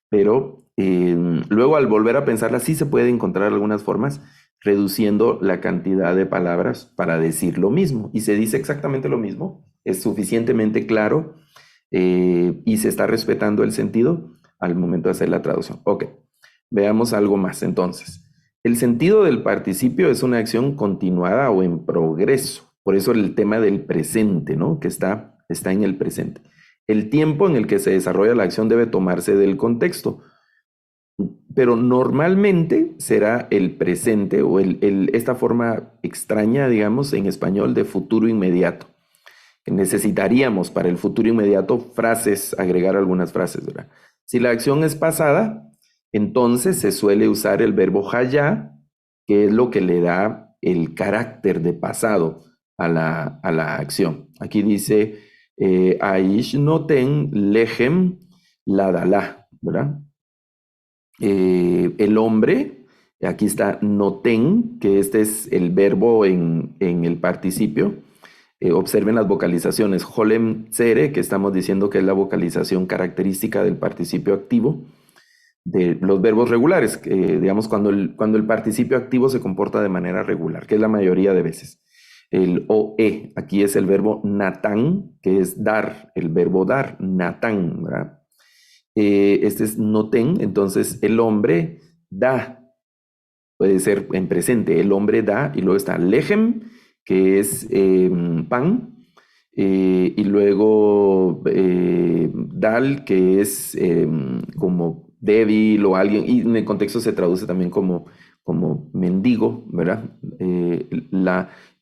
pero luego al volver a pensarlas sí se puede encontrar algunas formas reduciendo la cantidad de palabras para decir lo mismo. Y se dice exactamente lo mismo, es suficientemente claro y se está respetando el sentido al momento de hacer la traducción. Ok, veamos algo más entonces. El sentido del participio es una acción continuada o en progreso. Por eso el tema del presente, ¿no? Que está en el presente. El tiempo en el que se desarrolla la acción debe tomarse del contexto, pero normalmente será el presente o esta forma extraña, digamos, en español de futuro inmediato. Necesitaríamos para el futuro inmediato frases, agregar algunas frases, ¿verdad? Si la acción es pasada, entonces se suele usar el verbo haya, que es lo que le da el carácter de pasado a la acción. Aquí dice, Aish noten lechem ladala, ¿verdad? El hombre, aquí está noten, que este es el verbo en el participio. Observen las vocalizaciones. Holem tsere, que estamos diciendo que es la vocalización característica del participio activo de los verbos regulares, digamos cuando el participio activo se comporta de manera regular, que es la mayoría de veces. El OE, aquí es el verbo natán, que es dar, el verbo dar, natán, ¿verdad? Este es noten, entonces el hombre da. Puede ser en presente, el hombre da, y luego está lechem, que es pan, y luego dal, que es como débil o alguien, y en el contexto se traduce también como mendigo, ¿verdad?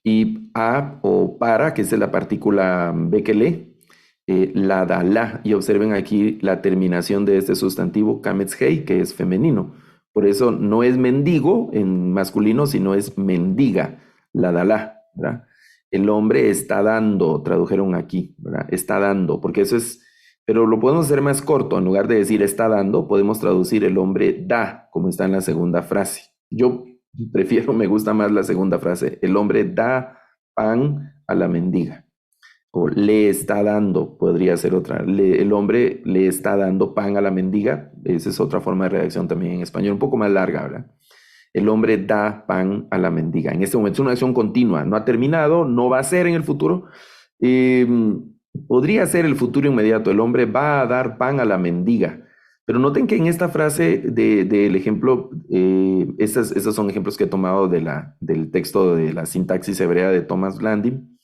Y a o para, que es la partícula bekele, la da la, y observen aquí la terminación de este sustantivo kametzhei, que es femenino. Por eso no es mendigo en masculino, sino es mendiga, la dalá, ¿verdad? El hombre está dando, tradujeron aquí, ¿verdad? Está dando, porque eso es, pero lo podemos hacer más corto, en lugar de decir está dando, podemos traducir el hombre da, como está en la segunda frase. Yo prefiero, me gusta más la segunda frase, el hombre da pan a la mendiga. O le está dando, podría ser otra. El hombre le está dando pan a la mendiga. Esa es otra forma de redacción también en español, un poco más larga, ¿verdad? El hombre da pan a la mendiga. En este momento es una acción continua. No ha terminado, no va a ser en el futuro. Eh, Podría ser el futuro inmediato. El hombre va a dar pan a la mendiga. Pero noten que en esta frase del ejemplo, estos son ejemplos que he tomado del texto de la sintaxis hebrea de Thomas Landin.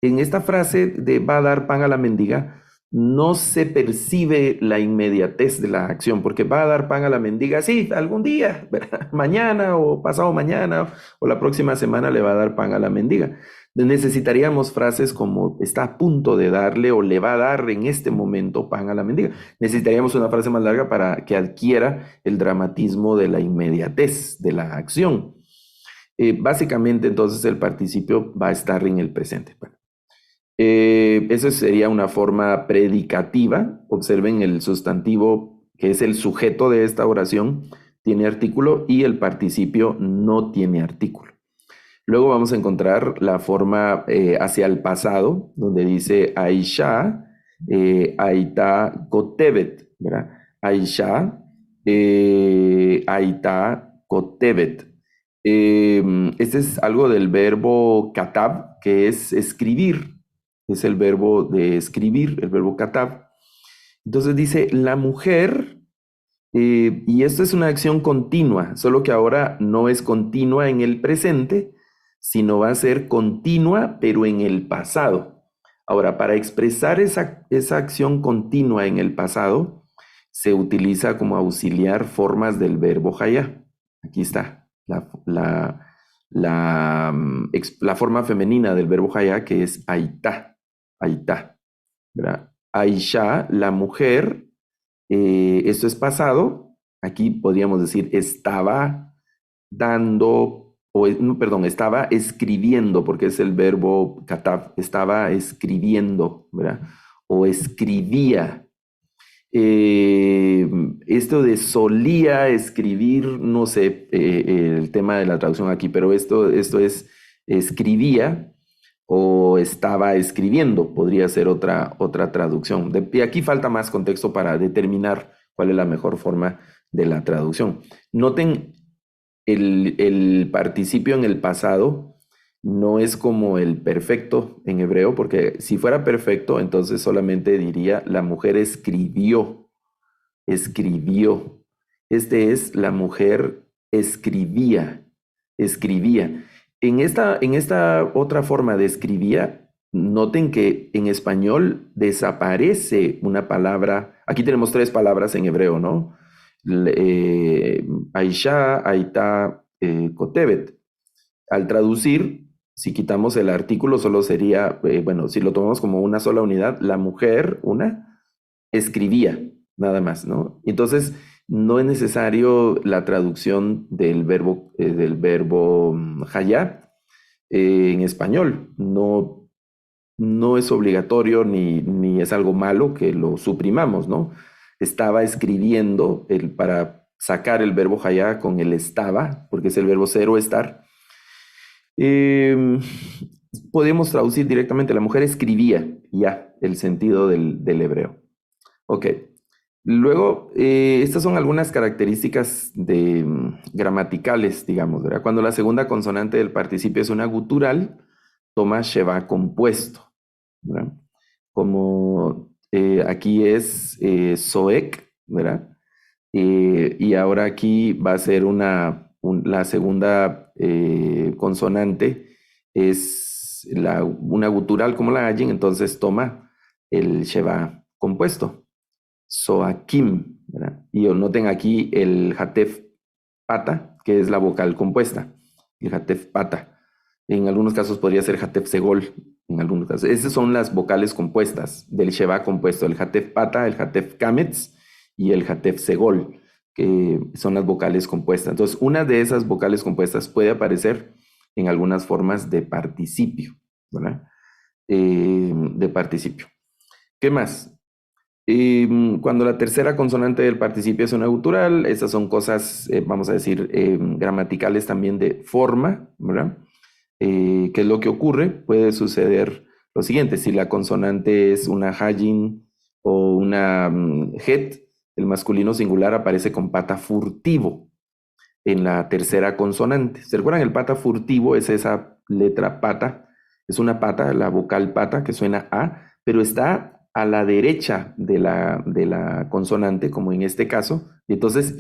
En esta frase de va a dar pan a la mendiga, no se percibe la inmediatez de la acción, porque va a dar pan a la mendiga, sí, algún día, ¿verdad? Mañana o pasado mañana o la próxima semana le va a dar pan a la mendiga. Necesitaríamos frases como está a punto de darle o le va a dar en este momento pan a la mendiga. Necesitaríamos una frase más larga para que adquiera el dramatismo de la inmediatez de la acción. Básicamente entonces el participio va a estar en el presente. Bueno, eso sería una forma predicativa. Observen el sustantivo, que es el sujeto de esta oración, tiene artículo y el participio no tiene artículo. Luego vamos a encontrar la forma hacia el pasado, donde dice Aisha, Aita Kotebet, ¿verdad? Aisha, Aita Kotebet. Este es algo del verbo katab, que es escribir. Es el verbo de escribir, el verbo katab. Entonces dice, la mujer, y esto es una acción continua, solo que ahora no es continua en el presente, sino va a ser continua, pero en el pasado. Ahora, para expresar esa acción continua en el pasado, se utiliza como auxiliar formas del verbo hayá. Aquí está la forma femenina del verbo hayá, que es aitá, aitá, ¿verdad? Aisha, la mujer, esto es pasado. Aquí podríamos decir estaba dando, no, perdón, estaba escribiendo, porque es el verbo katab, estaba escribiendo, ¿verdad? O escribía. Esto de solía escribir, no sé el tema de la traducción aquí, pero esto es escribía o estaba escribiendo, podría ser otra traducción. Y aquí falta más contexto para determinar cuál es la mejor forma de la traducción. Noten el participio en el pasado no es como el perfecto en hebreo, porque si fuera perfecto, entonces solamente diría la mujer escribió, escribió. Este es la mujer escribía, escribía. En esta otra forma de escribía, noten que en español desaparece una palabra. Aquí tenemos tres palabras en hebreo, ¿no? Aisha, Aita, Kotebet. Al traducir, si quitamos el artículo, solo sería, bueno, si lo tomamos como una sola unidad, la mujer, escribía, nada más, ¿no? Entonces, no es necesario la traducción del verbo hayá en español. No, no es obligatorio ni es algo malo que lo suprimamos, ¿no? Estaba escribiendo para sacar el verbo hayá con el estaba, porque es el verbo ser o estar. Eh, Podemos traducir directamente, la mujer escribía, ya, el sentido del hebreo. Ok. Luego, estas son algunas características gramaticales, digamos, ¿verdad? Cuando la segunda consonante del participio es una gutural, toma sheva compuesto, ¿verdad? Como aquí es soek, ¿verdad? Y ahora aquí va a ser la segunda consonante, es una gutural como la Ayin, entonces toma el Sheva compuesto, Soakim, ¿verdad? Y noten aquí el Hatef Pata, que es la vocal compuesta, el Hatef Pata. En algunos casos podría ser Hatef Segol, en algunos casos. Esas son las vocales compuestas del Sheva compuesto, el Hatef Pata, el Hatef Kametz y el Hatef Segol, que son las vocales compuestas. Entonces, una de esas vocales compuestas puede aparecer en algunas formas de participio, ¿verdad? De participio. ¿Qué más? Cuando la tercera consonante del participio es una gutural, esas son cosas, vamos a decir, gramaticales también de forma, ¿verdad? ¿Qué es lo que ocurre? Puede suceder lo siguiente: si la consonante es una hajin o una het, el masculino singular aparece con pata furtivo en la tercera consonante. ¿Se recuerdan? El pata furtivo es esa letra pata, es una pata, la vocal pata que suena a, pero está a la derecha de la consonante, como en este caso. Entonces,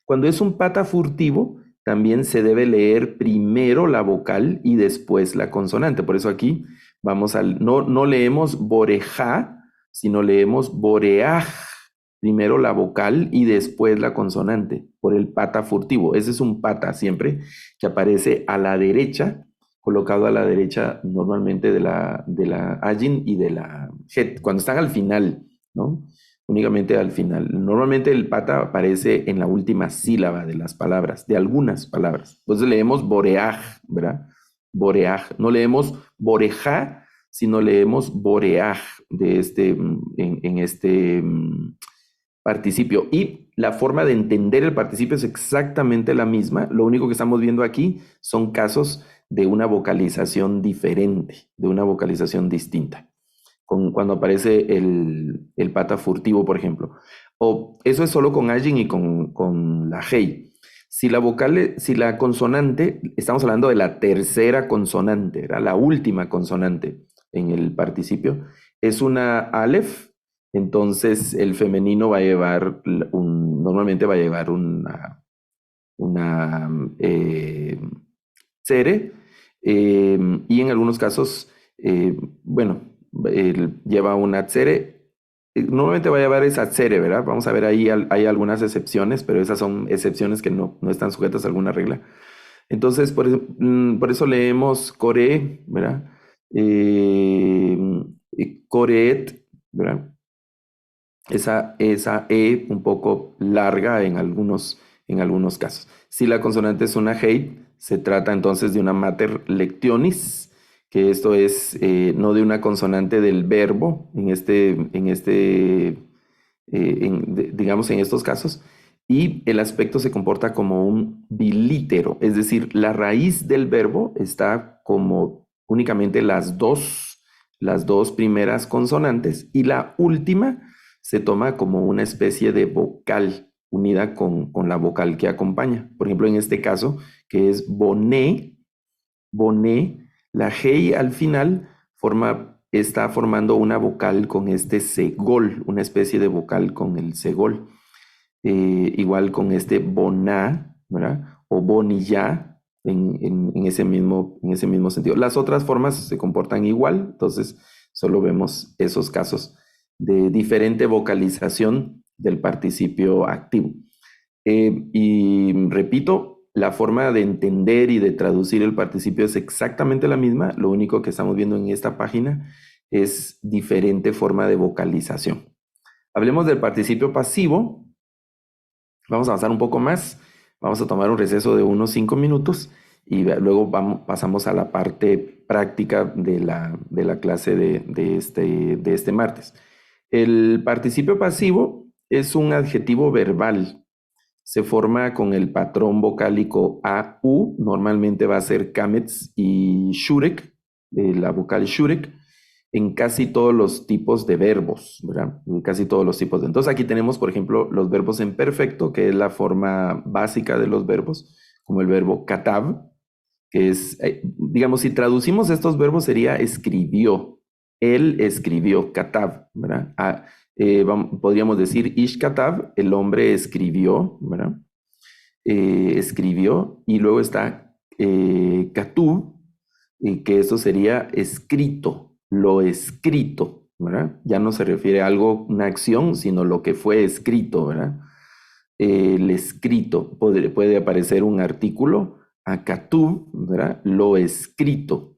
cuando es un pata furtivo, también se debe leer primero la vocal y después la consonante. Por eso aquí no leemos boreja, sino leemos boreaj, primero la vocal y después la consonante, por el pata furtivo. Ese es un pata siempre que aparece a la derecha, colocado a la derecha normalmente de la ajin y de la het, cuando están al final, ¿no? Únicamente al final. Normalmente el pata aparece en la última sílaba de las palabras, de algunas palabras. Entonces leemos boreaj, ¿verdad? Boreaj. No leemos boreja, sino leemos boreaj en este participio. Y la forma de entender el participio es exactamente la misma. Lo único que estamos viendo aquí son casos de una vocalización diferente, de una vocalización distinta. Cuando aparece el pata furtivo, por ejemplo. O eso es solo con Ajin y con la Hei. Si la consonante, estamos hablando de la tercera consonante, ¿verdad? La última consonante en el participio, es una Aleph. Entonces el femenino va a llevar, normalmente va a llevar una tsere, y en algunos casos, bueno, lleva una tsere. Normalmente va a llevar esa tsere, ¿verdad? Vamos a ver ahí, hay algunas excepciones, pero esas son excepciones que no están sujetas a alguna regla. Entonces, por eso leemos core, ¿verdad? Coreet, ¿verdad? Esa E un poco larga en algunos casos. Si la consonante es una hei, se trata entonces de una mater lectionis, que esto es no de una consonante del verbo, digamos en estos casos, y el aspecto se comporta como un bilítero, es decir, la raíz del verbo está como únicamente las dos primeras consonantes, y la última se toma como una especie de vocal unida con la vocal que acompaña. Por ejemplo, en este caso, que es boné, la hei al final está formando una vocal con este segol, una especie de vocal con el segol. Igual con este boná, ¿verdad? O bonilla en ese mismo sentido. Las otras formas se comportan igual, entonces solo vemos esos casos de diferente vocalización del participio activo. Y repito, la forma de entender y de traducir el participio es exactamente la misma, lo único que estamos viendo en esta página es diferente forma de vocalización. Hablemos del participio pasivo. Vamos a avanzar un poco más, vamos a tomar un receso de unos 5 minutos y luego pasamos a la parte práctica de la clase de este martes. El participio pasivo es un adjetivo verbal. Se forma con el patrón vocálico AU, normalmente va a ser kametz y shurek, la vocal shurek, en casi todos los tipos de verbos, ¿verdad? En casi todos los tipos. Entonces aquí tenemos, por ejemplo, los verbos en perfecto, que es la forma básica de los verbos, como el verbo katav, que es, digamos, si traducimos estos verbos sería escribió. Él escribió, katav, ¿verdad? Podríamos decir Ish katav, el hombre escribió, ¿verdad? Escribió, y luego está katuv, que eso sería escrito, lo escrito, ¿verdad? Ya no se refiere a algo, una acción, sino lo que fue escrito, ¿verdad? El escrito, puede aparecer un artículo, akatuv, ¿verdad? Lo escrito.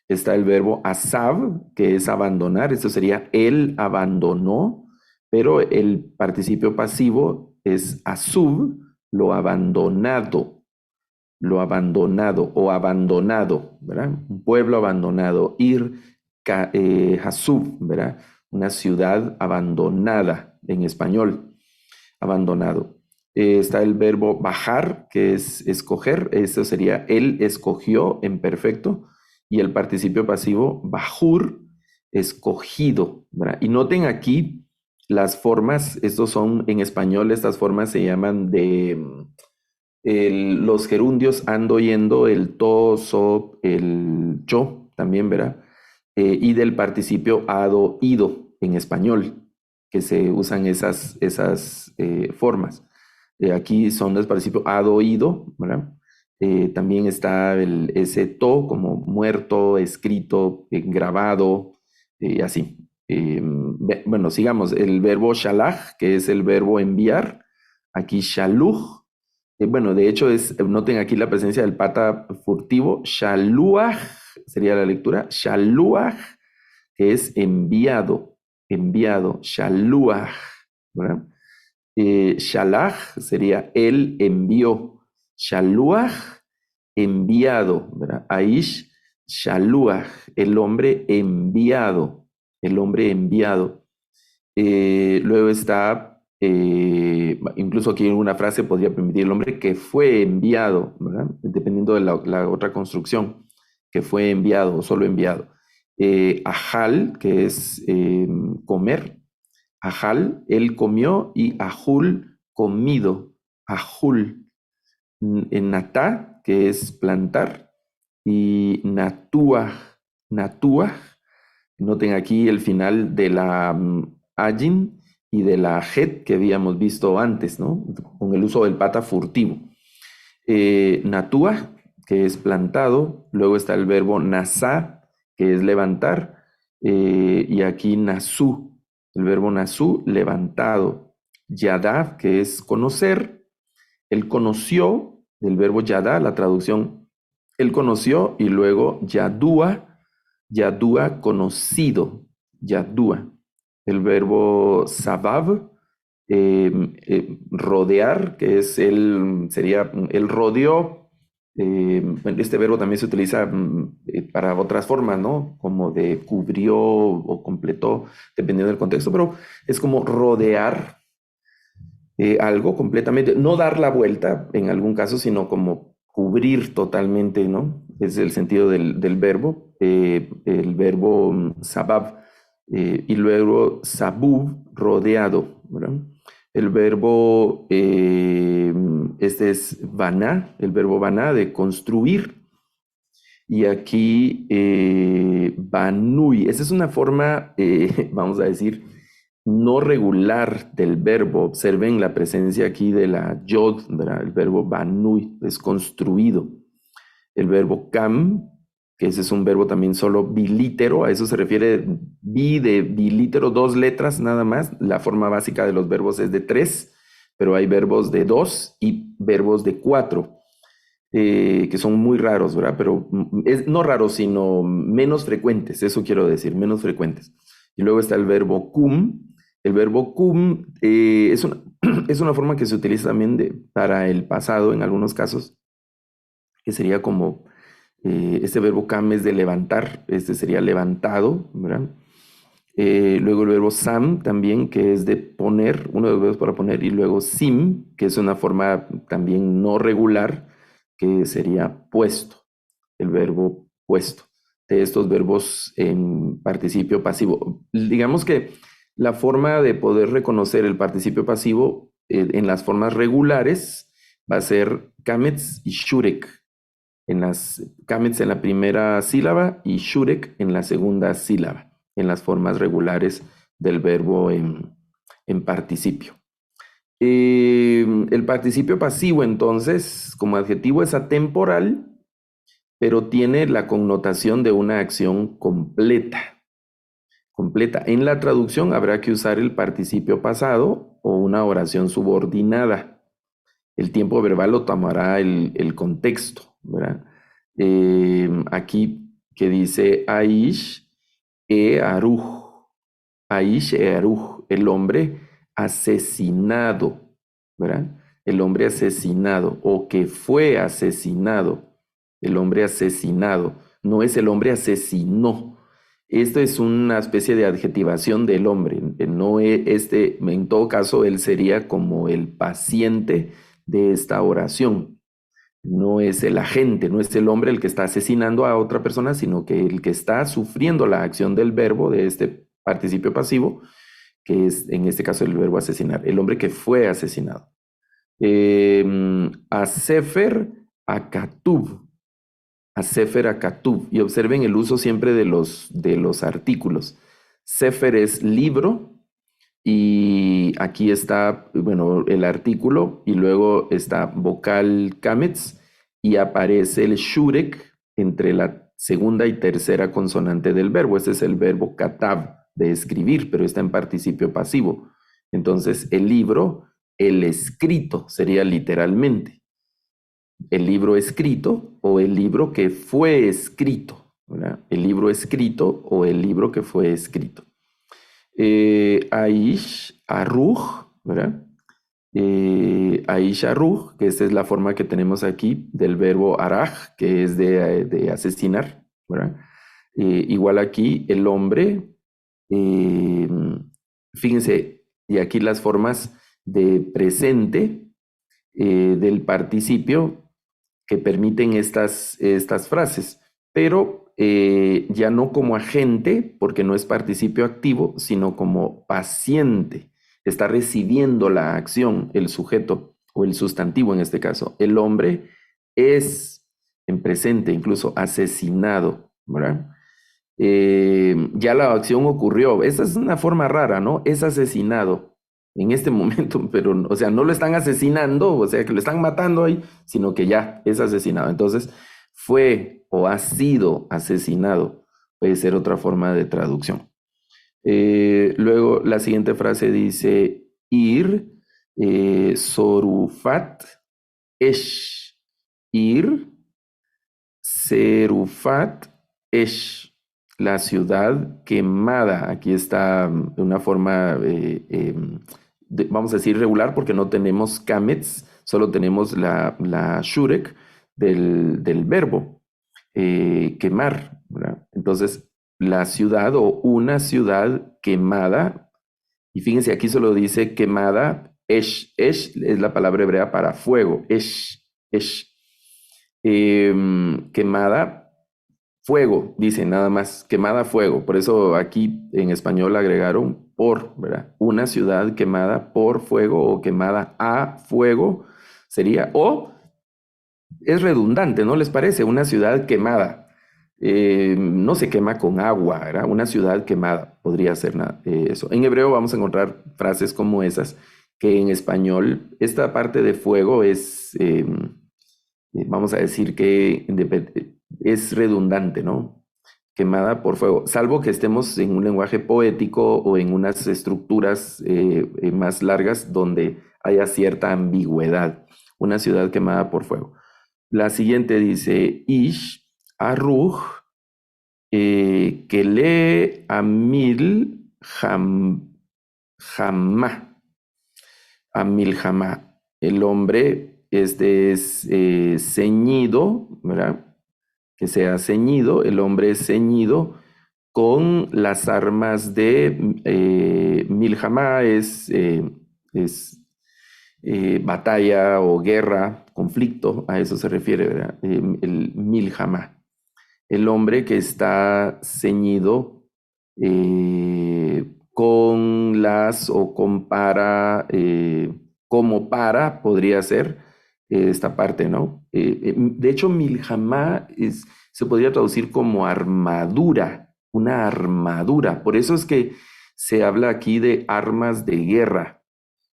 Está el verbo asav, que es abandonar, eso sería él abandonó, pero el participio pasivo es asuv, lo abandonado o abandonado, ¿verdad? Un pueblo abandonado, ir hasub, ¿verdad? Una ciudad abandonada en español, abandonado. Está el verbo bajar, que es escoger, eso sería él escogió en perfecto, y el participio pasivo bajur, escogido, ¿verdad? Y noten aquí las formas, estos son en español, estas formas se llaman de los gerundios ando, yendo, el to, so, el yo, también, ¿verdad? Y del participio ado, ido en español, que se usan esas formas. Aquí son los participios ado, ido, ¿verdad? También está ese to como muerto, escrito, grabado, así. Bueno, sigamos. El verbo shalach, que es el verbo enviar. Aquí shaluch, bueno, de hecho, noten aquí la presencia del pata furtivo. Shaluach sería la lectura. Shaluach, que es enviado, enviado. Shaluach, ¿verdad? Shalach sería él envió. Shaluach, enviado, ¿verdad? Aish, Shaluach, el hombre enviado, el hombre enviado. Luego está, incluso aquí en una frase podría permitir el hombre que fue enviado, ¿verdad? Dependiendo de la otra construcción, que fue enviado o solo enviado. Ajal, que es comer. Ajal, él comió, y ajul, comido. Ajul. Natá, que es plantar. Y natuaj, natuaj. Noten aquí el final de la ajin y de la het que habíamos visto antes, ¿no? Con el uso del pata furtivo. Natua, que es plantado. Luego está el verbo nasá, que es levantar. Y aquí nasú, el verbo nasú, levantado. Yadav, que es conocer. Él conoció, el verbo yadá, la traducción, él conoció, y luego yadúa, yadúa, conocido, yadúa. El verbo sabab, rodear, que es sería, él rodeó. Este verbo también se utiliza para otras formas, ¿no? Como de cubrió o completó, dependiendo del contexto, pero es como rodear algo completamente, no dar la vuelta en algún caso, sino como cubrir totalmente, ¿no? Es el sentido del verbo, el verbo sabab, y luego sabub, rodeado, ¿verdad? El verbo, este es baná, el verbo baná, de construir. Y aquí, banui, esa es una forma, vamos a decir, no regular del verbo. Observen la presencia aquí de la yod, ¿verdad? El verbo banui es construido. El verbo kam, que ese es un verbo también solo bilítero, a eso se refiere bi de bilítero, dos letras nada más. La forma básica de los verbos es de tres, pero hay verbos de dos y verbos de cuatro. Que son muy raros, ¿verdad? Pero no raros, sino menos frecuentes, eso quiero decir, menos frecuentes. Y luego está el verbo cum. El verbo cum es una forma que se utiliza también para el pasado en algunos casos, que sería como, este verbo cam es de levantar, este sería levantado, ¿verdad? Luego el verbo sam también, que es de poner, uno de los verbos para poner, y luego sim, que es una forma también no regular, que sería puesto, el verbo puesto. De estos verbos en participio pasivo. Digamos que la forma de poder reconocer el participio pasivo en las formas regulares va a ser kamets y shurek. En las kamets en la primera sílaba y shurek en la segunda sílaba, en las formas regulares del verbo en participio. El participio pasivo, entonces, como adjetivo es atemporal, pero tiene la connotación de una acción completa. Completa. En la traducción habrá que usar el participio pasado o una oración subordinada. El tiempo verbal lo tomará el contexto, ¿verdad? Aquí que dice Aish Aruj. Aish Aruj, el hombre asesinado, ¿verdad? El hombre asesinado o que fue asesinado. El hombre asesinado. No es el hombre asesinó. Esto es una especie de adjetivación del hombre. No en todo caso, él sería como el paciente de esta oración. No es el agente, no es el hombre el que está asesinando a otra persona, sino que el que está sufriendo la acción del verbo de este participio pasivo, que es en este caso el verbo asesinar, el hombre que fue asesinado. A Sefer Akatub, a Sefer Akatub, y observen el uso siempre de los artículos. Sefer es libro, y aquí está, bueno, el artículo y luego está vocal kametz y aparece el shurek entre la segunda y tercera consonante del verbo. Ese es el verbo katab, de escribir, pero está en participio pasivo. Entonces, el libro, el escrito sería literalmente el libro escrito o el libro que fue escrito, ¿verdad? El libro escrito o el libro que fue escrito. Aish Arruj, ¿verdad? Aish Arruj, que esta es la forma que tenemos aquí del verbo araj, que es de asesinar, ¿verdad? Igual aquí el hombre, eh, fíjense, y aquí las formas de presente del participio que permiten estas frases, pero ya no como agente, porque no es participio activo, sino como paciente. Está recibiendo la acción, el sujeto o el sustantivo en este caso. El hombre es en presente, incluso asesinado, ¿verdad? Ya la acción ocurrió. Esa es una forma rara, ¿no? Es asesinado en este momento, pero, o sea, no lo están asesinando, o sea, que lo están matando ahí, sino que ya es asesinado. Entonces, fue o ha sido asesinado, puede ser otra forma de traducción. Luego, la siguiente frase dice, ir, sorufat, esh, ir, serufat, esh, la ciudad quemada. Aquí está de una forma, vamos a decir regular, porque no tenemos kametz, solo tenemos la shurek del verbo quemar, ¿verdad? Entonces, la ciudad o una ciudad quemada, y fíjense, aquí solo dice quemada, esh es la palabra hebrea para fuego, esh. Quemada, fuego, dice nada más, quemada fuego. Por eso aquí en español agregaron por, ¿verdad? Una ciudad quemada por fuego o quemada a fuego sería, o es redundante, ¿no les parece? Una ciudad quemada. No se quema con agua, ¿verdad? Una ciudad quemada podría ser eso. En hebreo vamos a encontrar frases como esas, que en español esta parte de fuego es, vamos a decir que es redundante, ¿no? Quemada por fuego, salvo que estemos en un lenguaje poético o en unas estructuras más largas donde haya cierta ambigüedad. Una ciudad quemada por fuego. La siguiente dice, Ish, Arruj, Kele Amil Hamá. Amil Hamá. El hombre, este es ceñido, ¿verdad? Que sea ceñido, el hombre es ceñido con las armas de Milhamá, es batalla o guerra, conflicto, a eso se refiere, ¿verdad? El Milhamá. El hombre que está ceñido con las o compara, como para, podría ser esta parte, ¿no? De hecho, Milhamá se podría traducir como armadura, una armadura. Por eso es que se habla aquí de armas de guerra.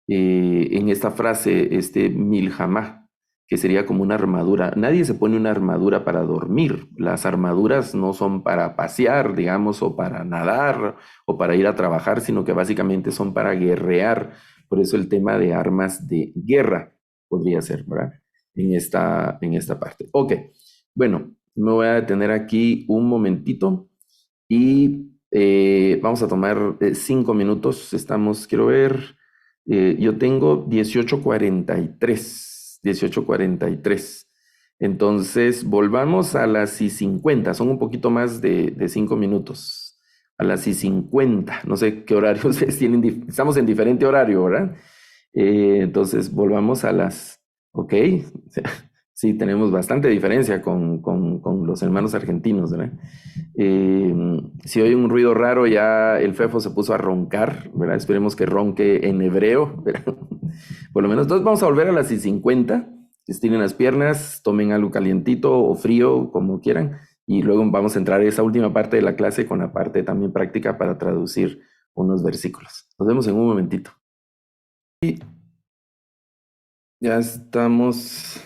En esta frase, milhamá, que sería como una armadura. Nadie se pone una armadura para dormir. Las armaduras no son para pasear, digamos, o para nadar, o para ir a trabajar, sino que básicamente son para guerrear. Por eso el tema de armas de guerra podría ser, ¿verdad? En esta parte. Ok, bueno, me voy a detener aquí un momentito y vamos a tomar 5 minutos. Quiero ver, yo tengo 18:43. Entonces, volvamos a las y 50. Son un poquito más de 5 minutos. A las y 50. No sé qué horarios ustedes tienen. Estamos en diferente horario, ¿verdad? Entonces, volvamos a las... Ok. Sí, tenemos bastante diferencia con los hermanos argentinos, ¿verdad? Si oye un ruido raro, ya el Fefo se puso a roncar, ¿verdad? Esperemos que ronque en hebreo, ¿verdad? Por lo menos. Entonces vamos a volver a las y 50. Estiren las piernas, tomen algo calientito o frío, como quieran, y luego vamos a entrar a esa última parte de la clase con la parte también práctica para traducir unos versículos. Nos vemos en un momentito. Y ya estamos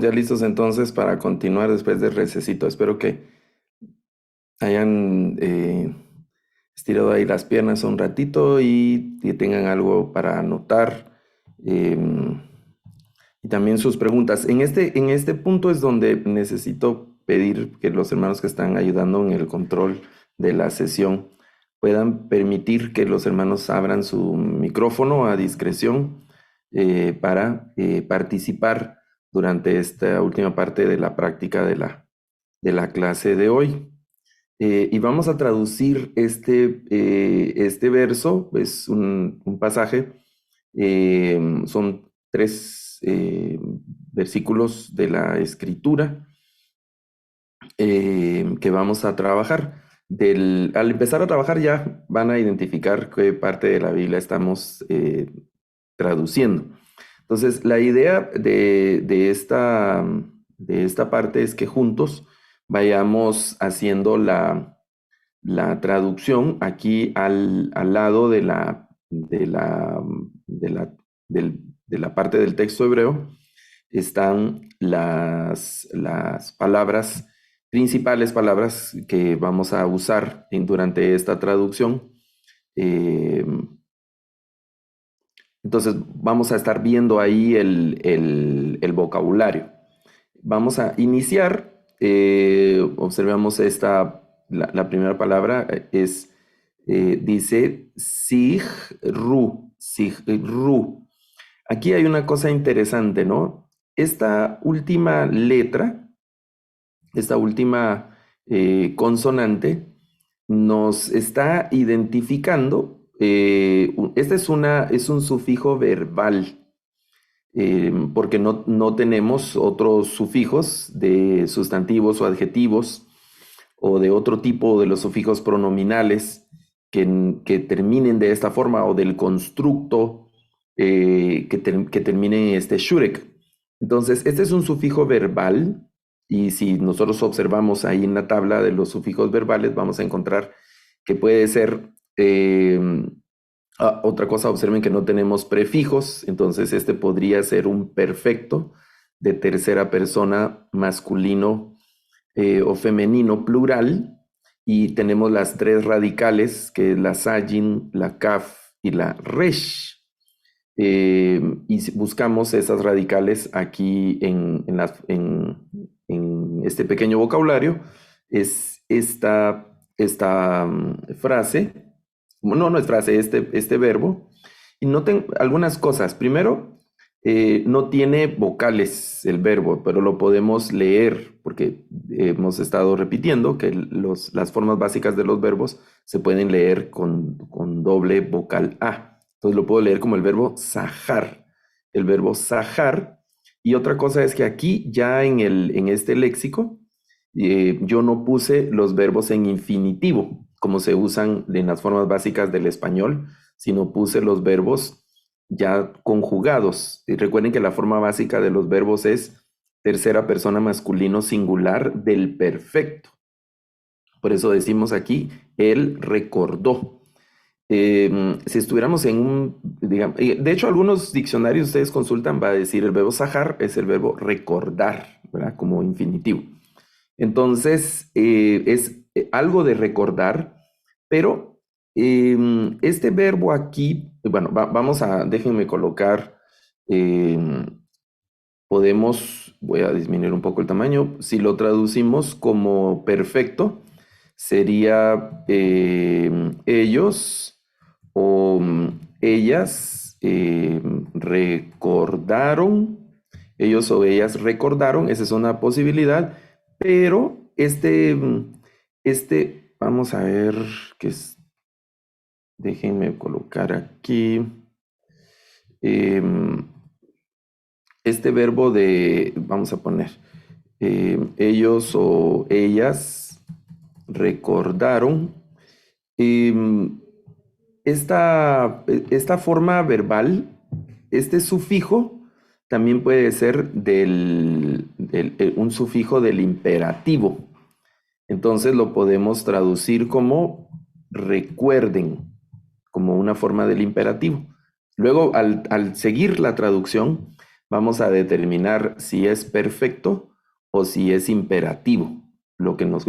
ya listos entonces para continuar después del recesito. Espero que hayan estirado ahí las piernas un ratito y que tengan algo para anotar. Y también sus preguntas. En este punto es donde necesito pedir que los hermanos que están ayudando en el control de la sesión puedan permitir que los hermanos abran su micrófono a discreción para participar durante esta última parte de la práctica de la clase de hoy. Y vamos a traducir este verso, es un pasaje, son 3 versículos de la Escritura que vamos a trabajar. Al empezar a trabajar ya van a identificar qué parte de la Biblia estamos traduciendo. Entonces, la idea de esta parte es que juntos vayamos haciendo la traducción aquí al lado de la parte del texto hebreo. Están las palabras, principales palabras que vamos a usar durante esta traducción. Entonces vamos a estar viendo ahí el vocabulario. Vamos a iniciar, observamos la primera palabra dice sigru. Aquí hay una cosa interesante, ¿no? Esta última letra, esta última consonante, nos está identificando. Este es un sufijo verbal, porque no tenemos otros sufijos de sustantivos o adjetivos o de otro tipo de los sufijos pronominales que terminen de esta forma, o del constructo que termine en shurek. Entonces, este es un sufijo verbal, y si nosotros observamos ahí en la tabla de los sufijos verbales, vamos a encontrar que puede ser... otra cosa, observen que no tenemos prefijos, entonces este podría ser un perfecto de tercera persona masculino o femenino plural, y tenemos las 3 radicales, que es la sayin, la kaf y la resh. Y si buscamos esas radicales aquí en este pequeño vocabulario, es esta frase. No es frase, este verbo. Y noten algunas cosas. Primero, no tiene vocales el verbo, pero lo podemos leer, porque hemos estado repitiendo que las formas básicas de los verbos se pueden leer con doble vocal A. Entonces lo puedo leer como el verbo sajar. El verbo sajar. Y otra cosa es que aquí ya en este léxico yo no puse los verbos en infinitivo, como se usan en las formas básicas del español, sino puse los verbos ya conjugados. Y recuerden que la forma básica de los verbos es tercera persona masculino singular del perfecto. Por eso decimos aquí, él recordó. Si estuviéramos en un, digamos, de hecho algunos diccionarios ustedes consultan, va a decir el verbo zahar es el verbo recordar, ¿verdad? Como infinitivo. Entonces, es algo de recordar, pero este verbo aquí, bueno, vamos a, déjenme colocar, voy a disminuir un poco el tamaño, si lo traducimos como perfecto, sería ellos o ellas recordaron, ellos o ellas recordaron, esa es una posibilidad, pero vamos a ver, que es, déjenme colocar aquí, em, este verbo de, vamos a poner, ellos o ellas recordaron. em, esta forma verbal, este sufijo, también puede ser un sufijo del imperativo. Entonces lo podemos traducir como recuerden, como una forma del imperativo. Luego, al seguir la traducción, vamos a determinar si es perfecto o si es imperativo. Lo que nos,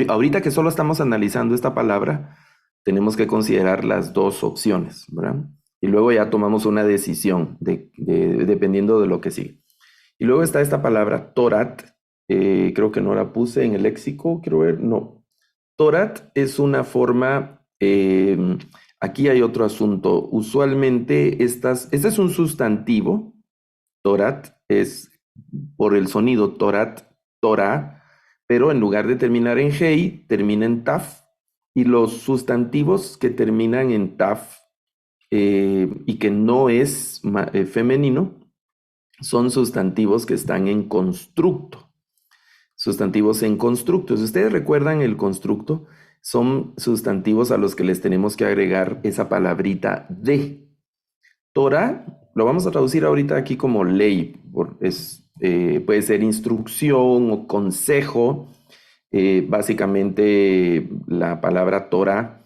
ahorita que solo estamos analizando esta palabra, tenemos que considerar las dos opciones, ¿verdad? Y luego ya tomamos una decisión dependiendo de lo que sigue. Y luego está esta palabra Torat, creo que no la puse en el léxico, quiero ver, no. Torat es una forma, aquí hay otro asunto, usualmente este es un sustantivo, Torat es por el sonido Torat, Torah, pero en lugar de terminar en Hei, termina en Taf, y los sustantivos que terminan en Taf y que no es femenino, son sustantivos que están en constructo. Sustantivos en constructo. Si ustedes recuerdan el constructo, son sustantivos a los que les tenemos que agregar esa palabrita de. Torah, lo vamos a traducir ahorita aquí como ley. Puede ser instrucción o consejo. Básicamente la palabra Torah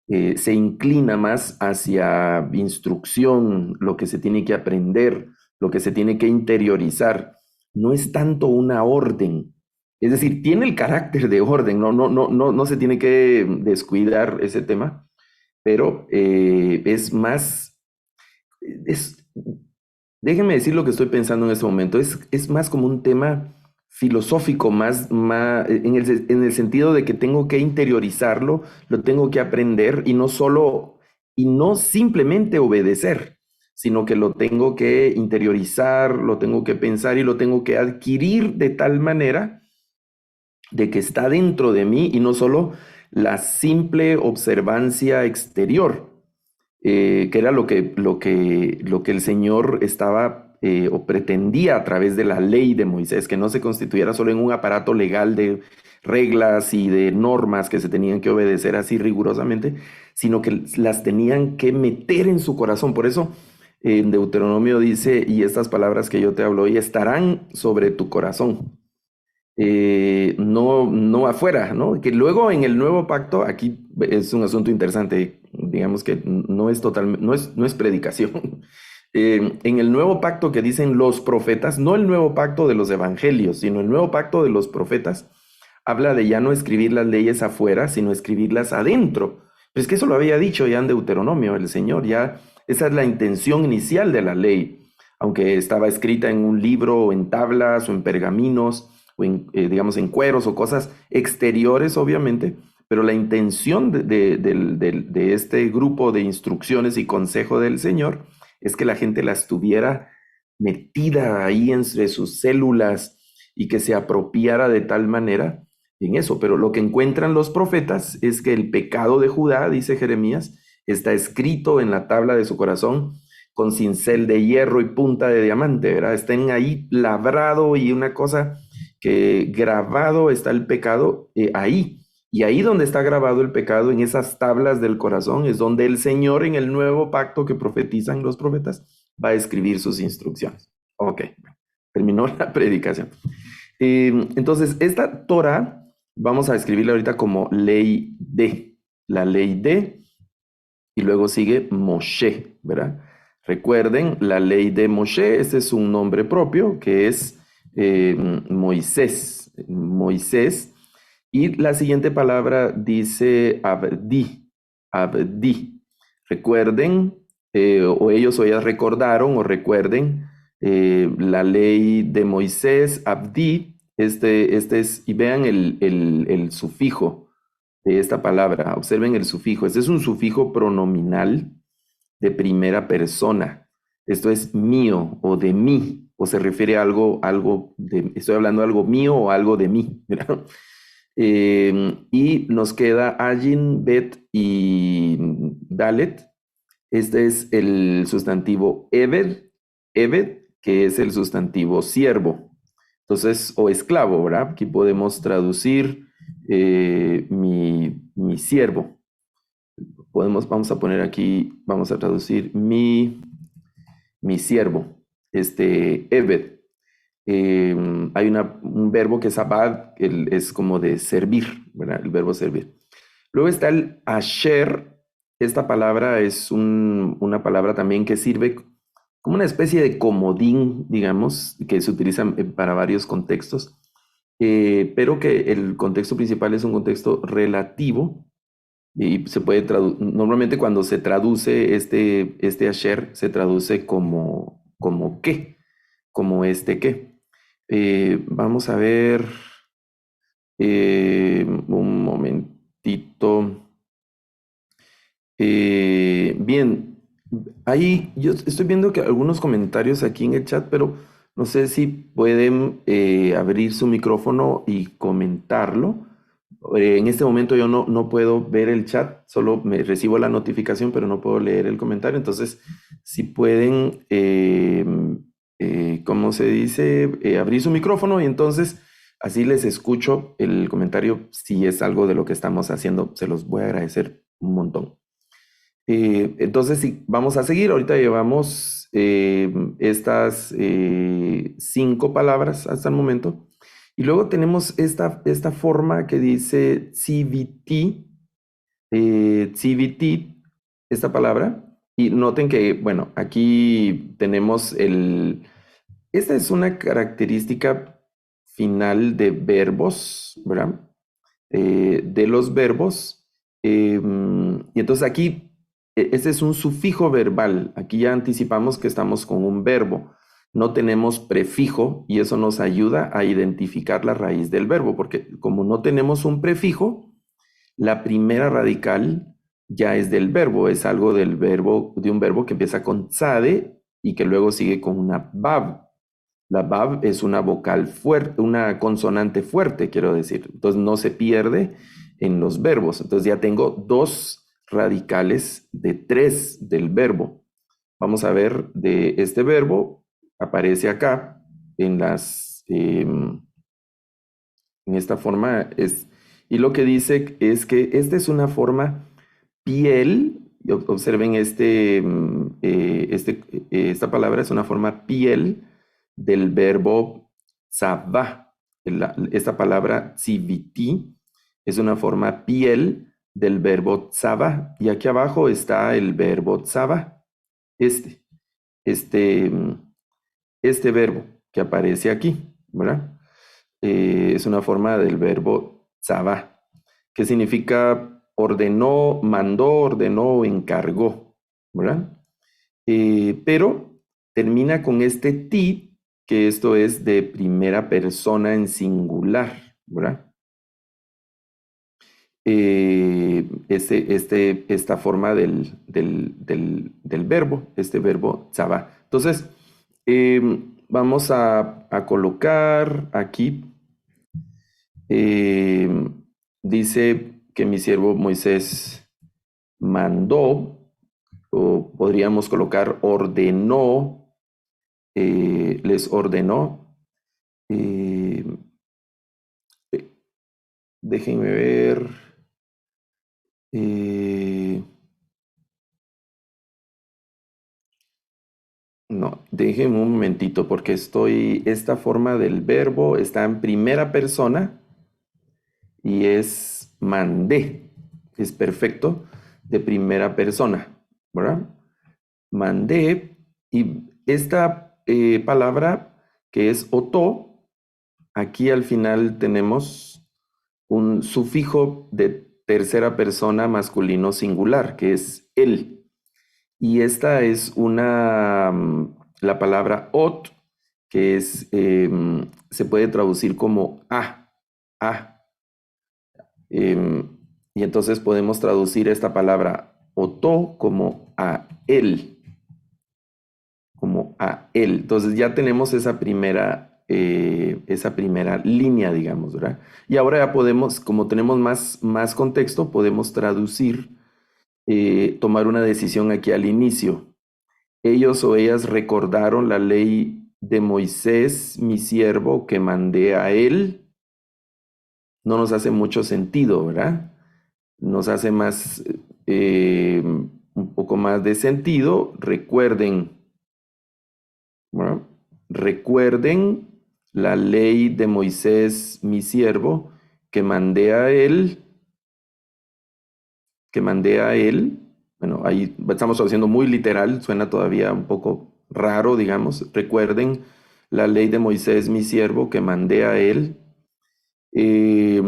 se inclina más hacia instrucción, lo que se tiene que aprender, lo que se tiene que interiorizar. No es tanto una orden. Es decir, tiene el carácter de orden, no se tiene que descuidar ese tema, pero es más, es, déjenme decir lo que estoy pensando en este momento, es más como un tema filosófico, más en el sentido de que tengo que interiorizarlo, lo tengo que aprender y no simplemente obedecer, sino que lo tengo que interiorizar, lo tengo que pensar y lo tengo que adquirir de tal manera de que está dentro de mí y no solo la simple observancia exterior, que era lo que el Señor estaba o pretendía a través de la ley de Moisés, que no se constituyera solo en un aparato legal de reglas y de normas que se tenían que obedecer así rigurosamente, sino que las tenían que meter en su corazón. Por eso en Deuteronomio dice, y estas palabras que yo te hablo hoy estarán sobre tu corazón. No afuera, ¿no? Que luego en el nuevo pacto, aquí es un asunto interesante, digamos que no es totalmente, no es predicación. En el nuevo pacto que dicen los profetas, no el nuevo pacto de los evangelios, sino el nuevo pacto de los profetas, habla de ya no escribir las leyes afuera, sino escribirlas adentro. Pero es que eso lo había dicho ya en Deuteronomio, el Señor, ya esa es la intención inicial de la ley, aunque estaba escrita en un libro o en tablas o en pergaminos o digamos en cueros o cosas exteriores, obviamente, pero la intención de este grupo de instrucciones y consejo del Señor es que la gente las tuviera metida ahí entre sus células y que se apropiara de tal manera en eso. Pero lo que encuentran los profetas es que el pecado de Judá, dice Jeremías, está escrito en la tabla de su corazón con cincel de hierro y punta de diamante, ¿verdad? Están ahí labrado y una cosa que grabado está el pecado ahí. Y ahí donde está grabado el pecado, en esas tablas del corazón, es donde el Señor en el nuevo pacto que profetizan los profetas va a escribir sus instrucciones. Ok, terminó la predicación. Entonces, esta Torah vamos a escribirla ahorita como ley de, la ley de, y luego sigue Moshe, ¿verdad? Recuerden, la ley de Moshe, este es un nombre propio que es Moisés, Moisés, y la siguiente palabra dice Abdi, Abdi. Recuerden, o ellos o ellas recordaron o recuerden la ley de Moisés, Abdi, este es, y vean el sufijo de esta palabra, observen el sufijo, este es un sufijo pronominal de primera persona. Esto es mío o de mí, o se refiere a algo de, estoy hablando de algo mío o algo de mí, ¿verdad? Y nos queda Ayin, Bet y Dalet. Este es el sustantivo Eved, Eved, que es el sustantivo siervo. Entonces, o esclavo, ¿verdad? Aquí podemos traducir mi siervo. Vamos a poner aquí, vamos a traducir mi siervo, Eved. Hay un verbo que es abad, es como de servir, ¿verdad? El verbo servir. Luego está el asher. Esta palabra es una palabra también que sirve como una especie de comodín, digamos, que se utiliza para varios contextos, pero que el contexto principal es un contexto relativo y se puede normalmente cuando se traduce este asher, se traduce como qué, como este qué. Vamos a ver un momentito. Bien, ahí yo estoy viendo que algunos comentarios aquí en el chat, pero no sé si pueden abrir su micrófono y comentarlo. En este momento yo no puedo ver el chat, solo me recibo la notificación, pero no puedo leer el comentario. Entonces, si pueden, ¿cómo se dice? Abrir su micrófono y entonces así les escucho el comentario. Si es algo de lo que estamos haciendo, se los voy a agradecer un montón. Entonces, sí, vamos a seguir. Ahorita llevamos estas 5 palabras hasta el momento. Y luego tenemos esta forma que dice CVT, CVT, esta palabra. Y noten que, bueno, aquí tenemos esta es una característica final de verbos, ¿verdad? De los verbos. Y entonces aquí, este es un sufijo verbal. Aquí ya anticipamos que estamos con un verbo. No tenemos prefijo y eso nos ayuda a identificar la raíz del verbo, porque como no tenemos un prefijo, la primera radical ya es del verbo, es algo del verbo, de un verbo que empieza con tzade y que luego sigue con una bab. La bab es una vocal fuerte, una consonante fuerte, quiero decir. Entonces no se pierde en los verbos. Entonces ya tengo 2 radicales de 3 del verbo. Vamos a ver de este verbo. Aparece acá en esta forma. Y lo que dice es que esta es una forma piel. Observen esta palabra es una forma piel del verbo tzavá. Esta palabra tziviti es una forma piel del verbo tzavá. Y aquí abajo está el verbo tzavá. Este, este, este verbo que aparece aquí, ¿verdad? Es una forma del verbo tzavá, que significa ordenó, mandó, ordenó, encargó, ¿verdad? Pero termina con este ti, que esto es de primera persona en singular, ¿verdad? Esta forma del verbo, este verbo tzavá. Entonces, vamos a colocar aquí, eh, dice que mi siervo Moisés mandó, o podríamos colocar ordenó, les ordenó. eh, Déjenme ver. eh, no, déjenme un momentito porque esta forma del verbo está en primera persona y es mandé. Es perfecto de primera persona, ¿verdad? Mandé, y esta palabra que es oto, aquí al final tenemos un sufijo de tercera persona masculino singular, que es él. Y esta es la palabra ot, que se puede traducir como a. Y entonces podemos traducir esta palabra oto como a él. Entonces ya tenemos esa primera línea, digamos, ¿verdad? Y ahora ya podemos, como tenemos más contexto, podemos traducir, tomar una decisión aquí al inicio. Ellos o ellas recordaron la ley de Moisés, mi siervo, que mandé a él. No nos hace mucho sentido, ¿verdad? Nos hace un poco más de sentido. Recuerden, ¿verdad? Recuerden la ley de Moisés, mi siervo, que mandé a él, que mandé a él. Bueno, ahí estamos traduciendo muy literal, suena todavía un poco raro, digamos. Recuerden la ley de Moisés, mi siervo, que mandé a él. Eh,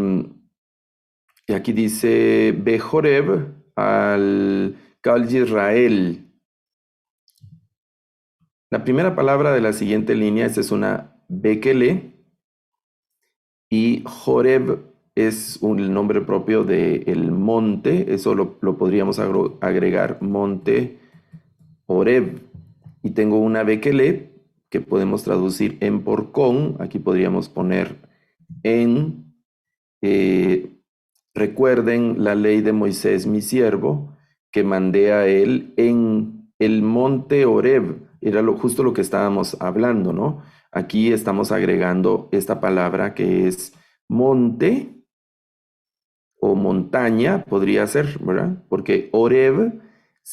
y aquí dice, Bejoreb al Cal Israel. La primera palabra de la siguiente línea, esta es una Bekele, y Joreb es el nombre propio del monte, eso lo podríamos agregar, monte Horeb. Y tengo una Bekele que podemos traducir en por con, aquí podríamos poner en, eh, recuerden la ley de Moisés, mi siervo, que mandé a él en el monte Horeb. Era justo lo que estábamos hablando, ¿no? Aquí estamos agregando esta palabra que es monte o montaña, podría ser, ¿verdad? Porque Horeb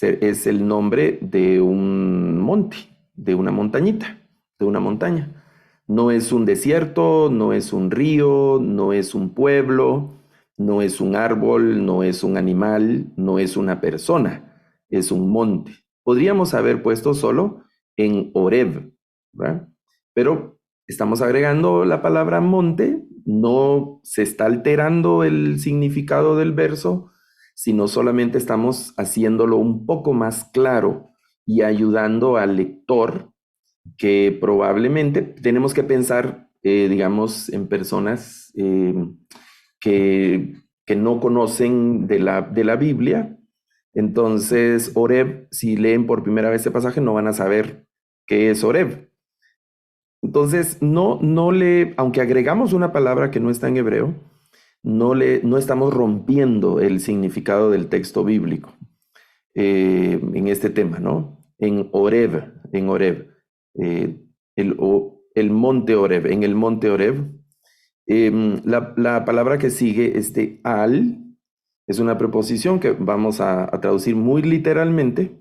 es el nombre de un monte, de una montañita, de una montaña. No es un desierto, no es un río, no es un pueblo, no es un árbol, no es un animal, no es una persona, es un monte. Podríamos haber puesto solo en Horeb, ¿verdad? Pero estamos agregando la palabra monte, no se está alterando el significado del verso, sino solamente estamos haciéndolo un poco más claro y ayudando al lector, que probablemente tenemos que pensar, digamos, en personas que no conocen de la Biblia. Entonces, Oreb, si leen por primera vez este pasaje, no van a saber qué es Oreb. Entonces, aunque agregamos una palabra que no está en hebreo, no estamos rompiendo el significado del texto bíblico en este tema, ¿no? En Oreb, el monte Oreb, en el monte Oreb. La palabra que sigue, es una preposición que vamos a traducir muy literalmente.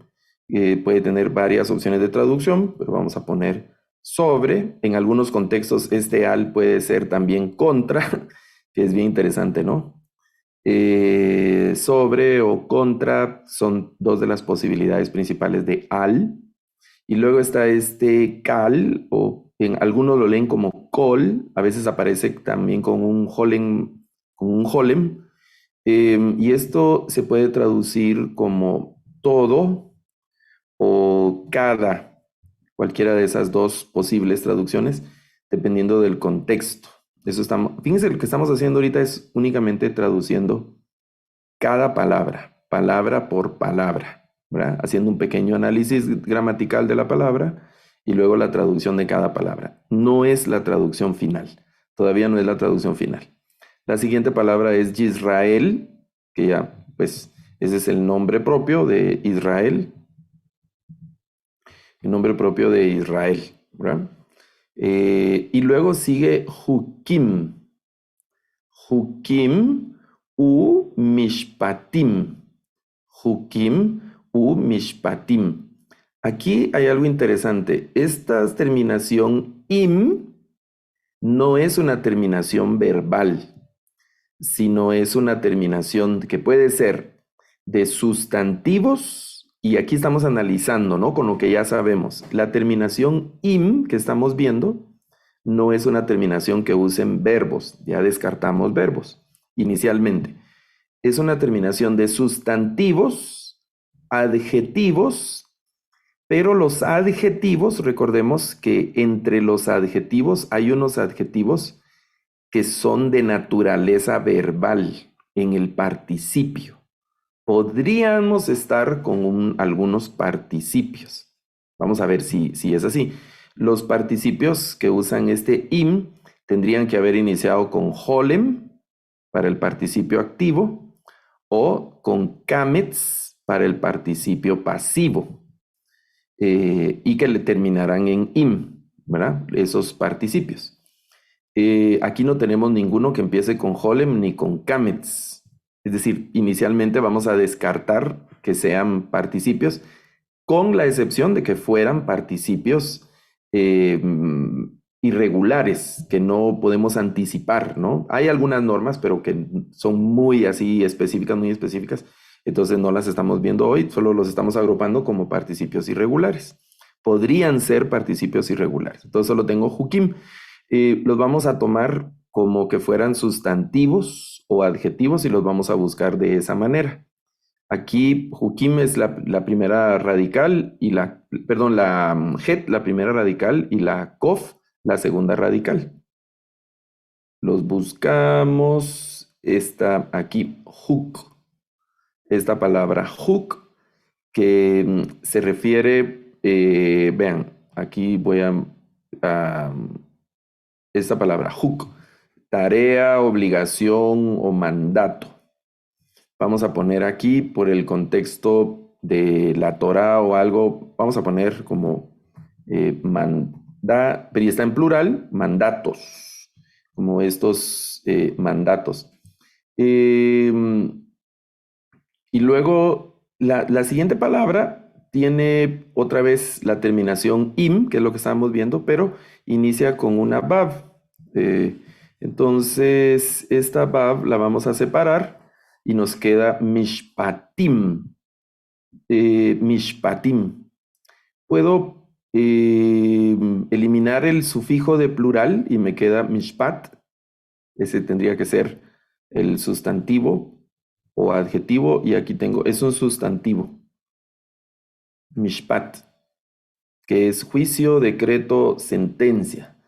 Puede tener varias opciones de traducción, pero vamos a poner sobre. En algunos contextos, al puede ser también contra, que es bien interesante, ¿no? Sobre o contra son dos de las posibilidades principales de al. Y luego está cal, o en algunos lo leen como col, a veces aparece también con un holem. Y esto se puede traducir como todo o cada, cualquiera de esas dos posibles traducciones, dependiendo del contexto. Fíjense, lo que estamos haciendo ahorita es únicamente traduciendo cada palabra, palabra por palabra, ¿verdad? Haciendo un pequeño análisis gramatical de la palabra y luego la traducción de cada palabra. No es la traducción final, todavía no es la traducción final. La siguiente palabra es Yisrael, que ya, pues, ese es el nombre propio de Israel, el nombre propio de Israel, ¿verdad? Y luego sigue Hukim, Hukim u Mishpatim. Hukim u Mishpatim. Aquí hay algo interesante. Esta terminación im no es una terminación verbal. sino es una terminación que puede ser de sustantivos, y aquí estamos analizando, ¿no? Con lo que ya sabemos. La terminación im que estamos viendo no es una terminación que usen verbos, ya descartamos verbos inicialmente. Es una terminación de sustantivos, adjetivos, pero los adjetivos, recordemos que entre los adjetivos hay unos adjetivos que son de naturaleza verbal en el participio. Podríamos estar con algunos participios. Vamos a ver si es así. Los participios que usan este im tendrían que haber iniciado con holem para el participio activo o con kamets para el participio pasivo, y que le terminarán en im, ¿verdad? Esos participios. Aquí no tenemos ninguno que empiece con holem ni con kamets. Es decir, inicialmente vamos a descartar que sean participios, con la excepción de que fueran participios irregulares, que no podemos anticipar, ¿no? Hay algunas normas, pero que son muy así específicas, muy específicas. Entonces no las estamos viendo hoy, solo los estamos agrupando como participios irregulares. Podrían ser participios irregulares. Entonces solo tengo hukim. Los vamos a tomar como que fueran sustantivos o adjetivos y los vamos a buscar de esa manera. Aquí hukim es la primera radical y la het, la primera radical, y la kof, la segunda radical. Los buscamos. Está aquí huk. Esta palabra huk que se refiere, vean, aquí voy a esta palabra huk, tarea, obligación o mandato. Vamos a poner aquí, por el contexto de la Torá o algo, vamos a poner como pero ya está en plural, mandatos, como estos mandatos. Y luego la siguiente palabra tiene otra vez la terminación im, que es lo que estábamos viendo, pero inicia con una vav. Entonces, esta vav la vamos a separar y nos queda mishpatim. Mishpatim. Puedo eliminar el sufijo de plural y me queda mishpat. Ese tendría que ser el sustantivo o adjetivo, y aquí tengo, es un sustantivo. Mishpat, que es juicio, decreto, sentencia.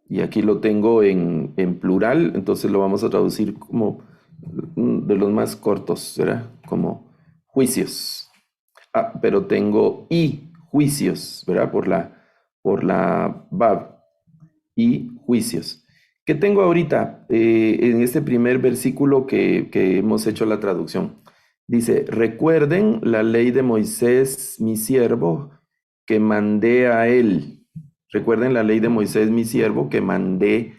Y aquí lo tengo en plural, entonces lo vamos a traducir como de los más cortos, ¿verdad? Como juicios. Pero tengo y juicios, ¿verdad? Por la bab. Y juicios. ¿Qué tengo ahorita en este primer versículo que hemos hecho la traducción? Dice, recuerden la ley de Moisés, mi siervo, que mandé a él. Recuerden la ley de Moisés, mi siervo, que mandé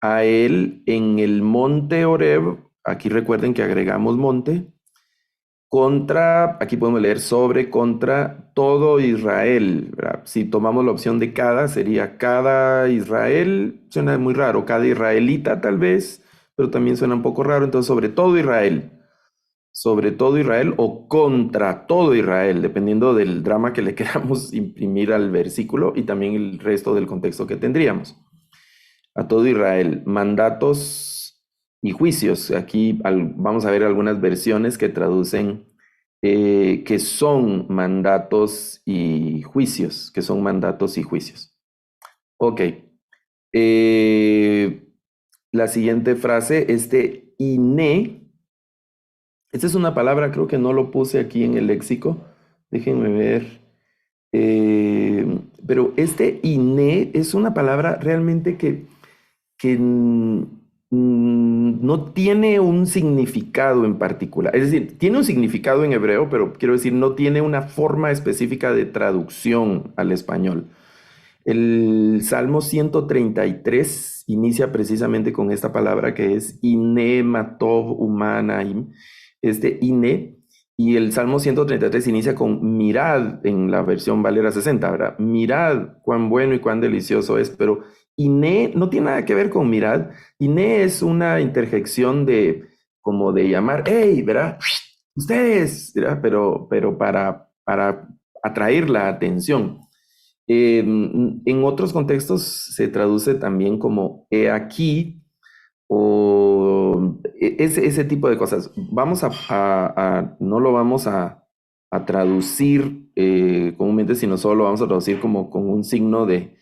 a él en el monte Horeb. Aquí recuerden que agregamos monte. Aquí podemos leer sobre, contra todo Israel, ¿verdad? Si tomamos la opción de cada, sería cada Israel. Suena muy raro, cada israelita tal vez, pero también suena un poco raro. Entonces, sobre todo Israel o contra todo Israel, dependiendo del drama que le queramos imprimir al versículo y también el resto del contexto que tendríamos. A todo Israel, mandatos y juicios. Aquí vamos a ver algunas versiones que traducen que son mandatos y juicios, Ok. La siguiente frase, iné. Esta es una palabra, creo que no lo puse aquí en el léxico. Déjenme ver. Pero iné es una palabra realmente que no tiene un significado en particular. Es decir, tiene un significado en hebreo, pero quiero decir, no tiene una forma específica de traducción al español. El Salmo 133 inicia precisamente con esta palabra que es Iné Matov Umanaim, Iné, y el Salmo 133 inicia con mirad en la versión Valera 60, ¿verdad? Mirad cuán bueno y cuán delicioso es, pero Iné no tiene nada que ver con mirad. Iné es una interjección de como de llamar, hey, ¿verdad? Ustedes, ¿verdad? Pero para atraer la atención. En otros contextos se traduce también como he aquí o ese tipo de cosas. No lo vamos a traducir comúnmente, sino solo lo vamos a traducir como con un signo de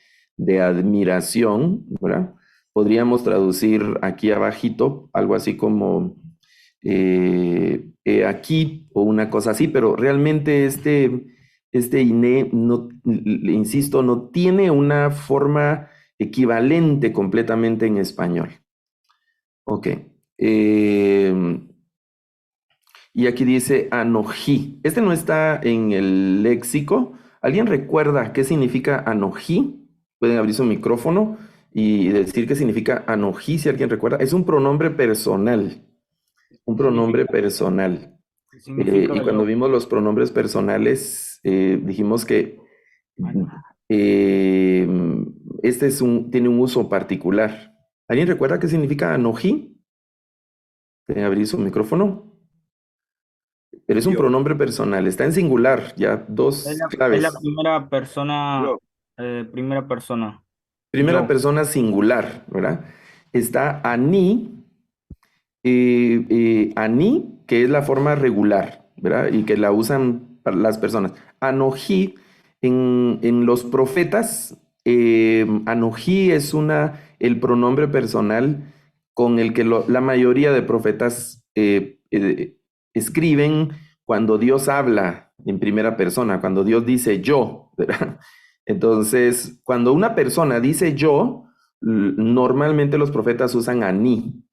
admiración, ¿verdad? Podríamos traducir aquí abajito algo así como he aquí o una cosa así, pero realmente este INE, no, le insisto, no tiene una forma equivalente completamente en español. Ok. Eh, y aquí dice anojí. Este no está en el léxico. ¿Alguien recuerda qué significa anojí? Pueden abrir su micrófono y decir qué significa anojí, si alguien recuerda. Es un pronombre personal. Un pronombre Significa, personal. significa Y cuando yo. vimos los pronombres personales, dijimos que eh, tiene un uso particular. ¿Alguien recuerda qué significa anojí? Pueden abrir su micrófono. Pero es un Yo, pronombre personal, está en singular, ya dos Es la claves. primera persona, yo, primera persona. Primera Yo. persona singular, ¿verdad? Está aní, aní, que es la forma regular, ¿verdad? Y que la usan para las personas. Anojí, en los profetas, anojí es el pronombre personal con el que la mayoría de profetas escriben cuando Dios habla en primera persona, cuando Dios dice yo, ¿verdad? Entonces, cuando una persona dice yo, normalmente los profetas usan aní.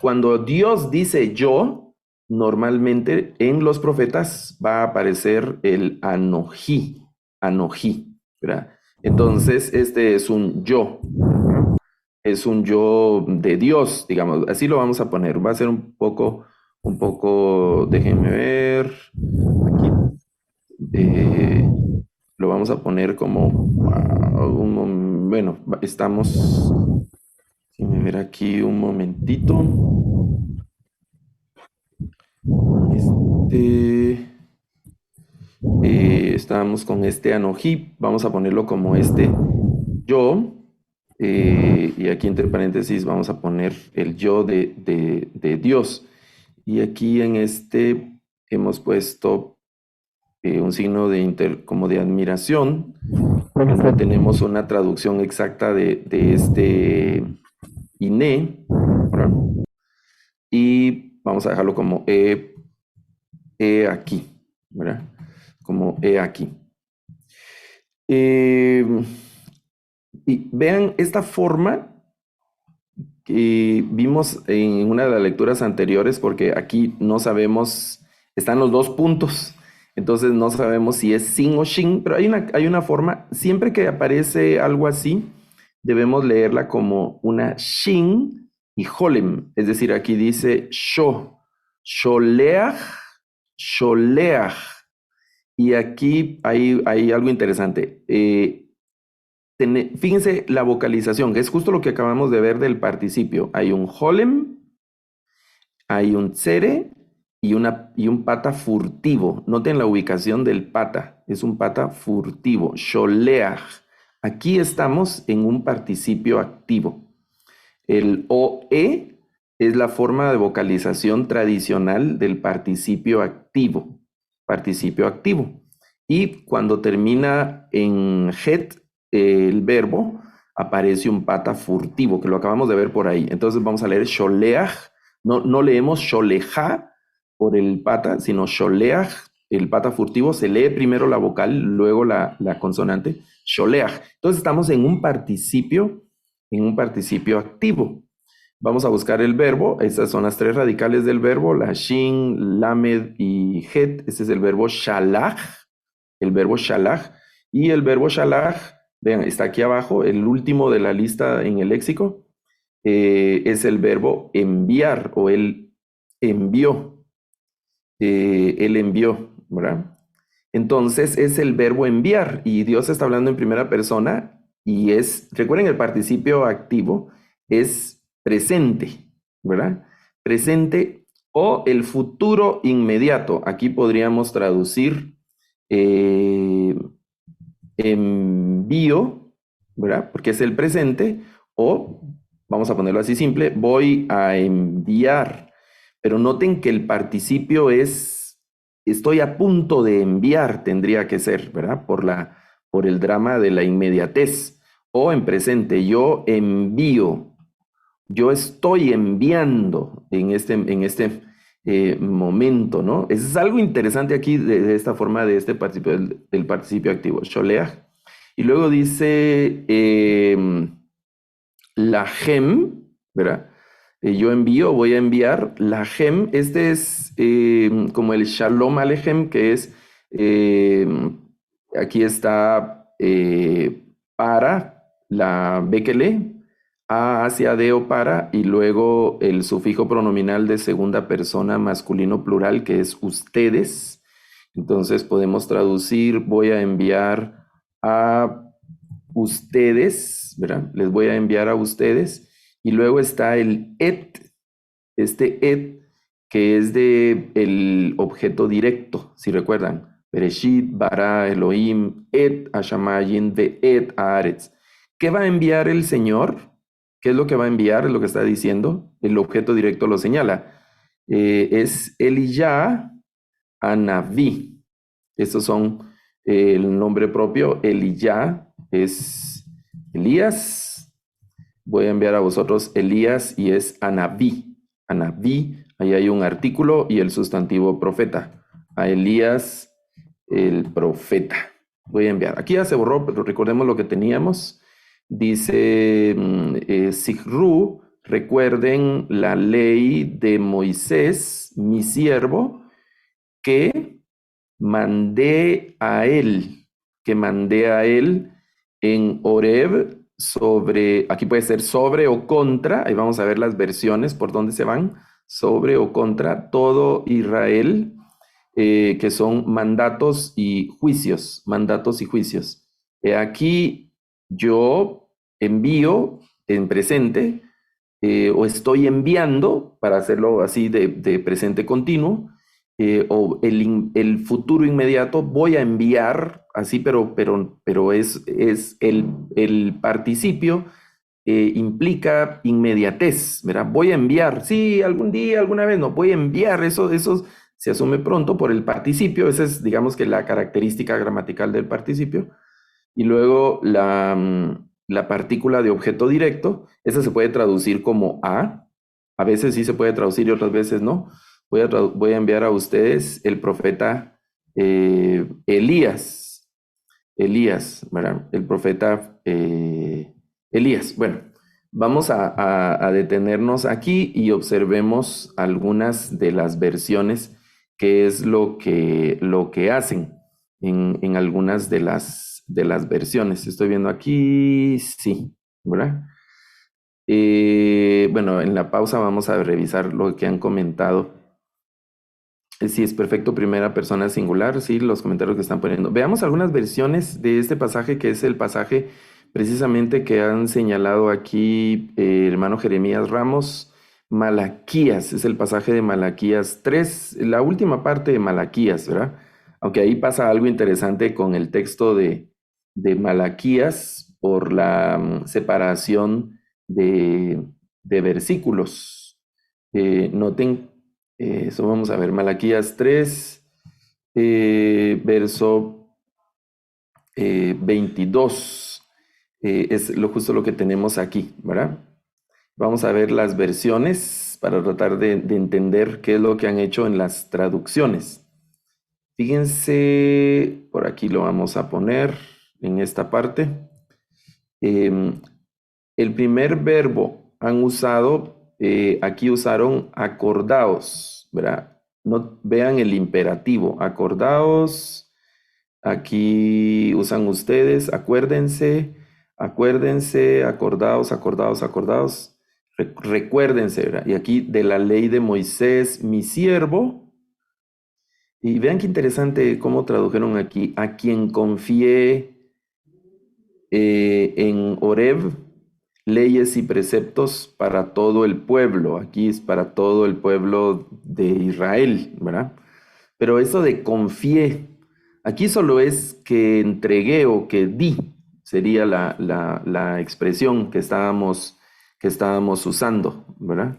Cuando Dios dice yo, normalmente en los profetas va a aparecer el anojí, ¿verdad? Entonces, este es un yo de Dios, digamos, así lo vamos a poner. Va a ser déjenme ver, aquí, eh, lo vamos a poner como, bueno, estamos, déjenme ver aquí un momentito. Este, estábamos con este anojí, vamos a ponerlo como este yo, y aquí entre paréntesis vamos a poner el yo de Dios. Y aquí en este hemos puesto un signo como de admiración. No tenemos una traducción exacta de este INE, ¿verdad? Y vamos a dejarlo como he aquí, ¿verdad? Como he aquí. Y vean esta forma que vimos en una de las lecturas anteriores, porque aquí no sabemos, están los dos puntos, entonces no sabemos si es sin o shin, pero hay una forma, siempre que aparece algo así, debemos leerla como una shin y holem, es decir, aquí dice sholeach, sholeach, y aquí hay algo interesante. Fíjense la vocalización, que es justo lo que acabamos de ver del participio. Hay un holem, hay un tsere y un pata furtivo. Noten la ubicación del pata, es un pata furtivo. Sholeach. Aquí estamos en un participio activo. El OE es la forma de vocalización tradicional del participio activo. Participio activo. Y cuando termina en het el verbo, aparece un pata furtivo, que lo acabamos de ver por ahí. Entonces vamos a leer sholeach. No leemos sholeja por el pata, sino sholeach, el pata furtivo. Se lee primero la vocal, luego la consonante. Sholeach. Entonces estamos en un participio activo. Vamos a buscar el verbo. Estas son las tres radicales del verbo, la shin, lamed y het. Este es el verbo shalach, el verbo shalach. Y el verbo shalach, vean, está aquí abajo, el último de la lista en el léxico, es el verbo enviar o él envió. Él envió, ¿verdad? Entonces es el verbo enviar y Dios está hablando en primera persona y recuerden, el participio activo es presente, ¿verdad? Presente o el futuro inmediato. Aquí podríamos traducir envío, ¿verdad? Porque es el presente, o vamos a ponerlo así simple, voy a enviar. Pero noten que el participio estoy a punto de enviar, tendría que ser, ¿verdad? Por el drama de la inmediatez. O en presente, yo envío, yo estoy enviando en este momento, ¿no? Eso es algo interesante aquí de esta forma, de este participio, del participio activo, sholeach. Y luego dice la gem, ¿verdad? Yo envío, voy a enviar. La gem, este es como el shalom alejem, que es, eh, aquí está para, la bekele, a hacia de o para, y luego el sufijo pronominal de segunda persona masculino plural, que es ustedes. Entonces podemos traducir, voy a enviar a ustedes, ¿verdad? Les voy a enviar a ustedes. Y luego está el et, que es de el objeto directo, si recuerdan. Bereshit, bara, Elohim, et Hashamayim, de et Haaretz. ¿Qué va a enviar el Señor? ¿Qué es lo que va a enviar? Es lo que está diciendo. El objeto directo lo señala. Es Elijah Anaví. Estos son el nombre propio. Elijah es Elías. Voy a enviar a vosotros Elías y es Anabí. Anabí, ahí hay un artículo y el sustantivo profeta. A Elías, el profeta. Voy a enviar. Aquí ya se borró, pero recordemos lo que teníamos. Dice Sichru, recuerden la ley de Moisés, mi siervo, que mandé a él, en Horeb sobre, aquí puede ser sobre o contra, ahí vamos a ver las versiones por dónde se van, sobre o contra todo Israel, que son mandatos y juicios, Aquí yo envío en presente, o estoy enviando, para hacerlo así de presente continuo, o el futuro inmediato, voy a enviar, así, pero es el participio implica inmediatez, ¿verdad? Voy a enviar, sí, algún día, alguna vez, no, voy a enviar, eso se asume pronto por el participio, esa es, digamos que la característica gramatical del participio. Y luego la partícula de objeto directo, esa se puede traducir como a veces sí se puede traducir y otras veces no. Voy a enviar a ustedes el profeta Elías, ¿verdad? El profeta Elías. Bueno, vamos a detenernos aquí y observemos algunas de las versiones, que es lo que hacen en algunas de las versiones. Estoy viendo aquí, sí, ¿verdad? Bueno, en la pausa vamos a revisar lo que han comentado. Si es perfecto primera persona singular, sí, los comentarios que están poniendo. Veamos algunas versiones de este pasaje, que es el pasaje precisamente que han señalado aquí hermano Jeremías Ramos. Malaquías, es el pasaje de Malaquías 3, la última parte de Malaquías, ¿verdad? Aunque ahí pasa algo interesante con el texto de Malaquías por la separación de versículos. Noten eso, vamos a ver, Malaquías 3, verso 22. Es justo lo que tenemos aquí, ¿verdad? Vamos a ver las versiones para tratar de entender qué es lo que han hecho en las traducciones. Fíjense, por aquí lo vamos a poner en esta parte. El primer verbo han usado, aquí usaron acordaos, ¿verdad? No, vean el imperativo, acordaos, aquí usan ustedes, acuérdense, acordaos, recuérdense, ¿verdad? Y aquí de la ley de Moisés, mi siervo, y vean qué interesante cómo tradujeron aquí, a quien confié En Horeb, leyes y preceptos para todo el pueblo. Aquí es para todo el pueblo de Israel, ¿verdad? Pero eso de confié, aquí solo es que entregué o que di, sería la expresión que estábamos usando, ¿verdad?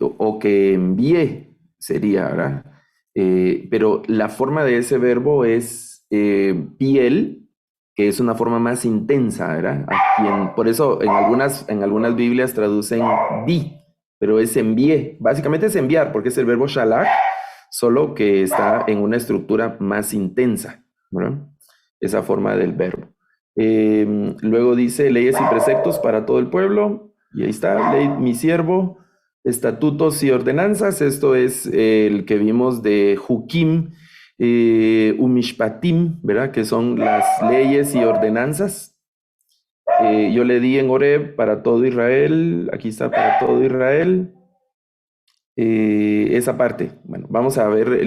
O que envié sería, ¿verdad? Pero la forma de ese verbo es piel, que es una forma más intensa, ¿verdad? Por eso en algunas Biblias traducen di, pero es envié. Básicamente es enviar, porque es el verbo shalach, solo que está en una estructura más intensa, ¿verdad? Esa forma del verbo. Luego dice leyes y preceptos para todo el pueblo, y ahí está, ley, mi siervo, estatutos y ordenanzas. Esto es el que vimos de Jukim, Umishpatim, ¿verdad? Que son las leyes y ordenanzas. Yo le di en Horeb para todo Israel, aquí está para todo Israel. Esa parte. Bueno, vamos a ver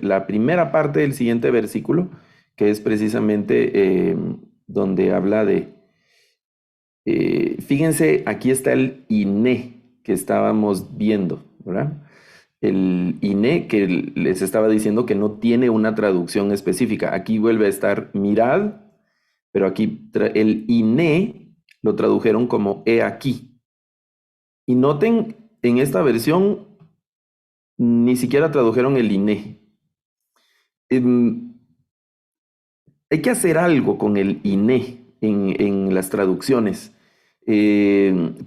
la primera parte del siguiente versículo, que es precisamente donde habla de, fíjense, aquí está el Iné que estábamos viendo, ¿verdad? El Iné que les estaba diciendo que no tiene una traducción específica. Aquí vuelve a estar mirad, pero aquí el Iné lo tradujeron como he aquí. Y noten, en esta versión ni siquiera tradujeron el INE. Hay que hacer algo con el INE en las traducciones,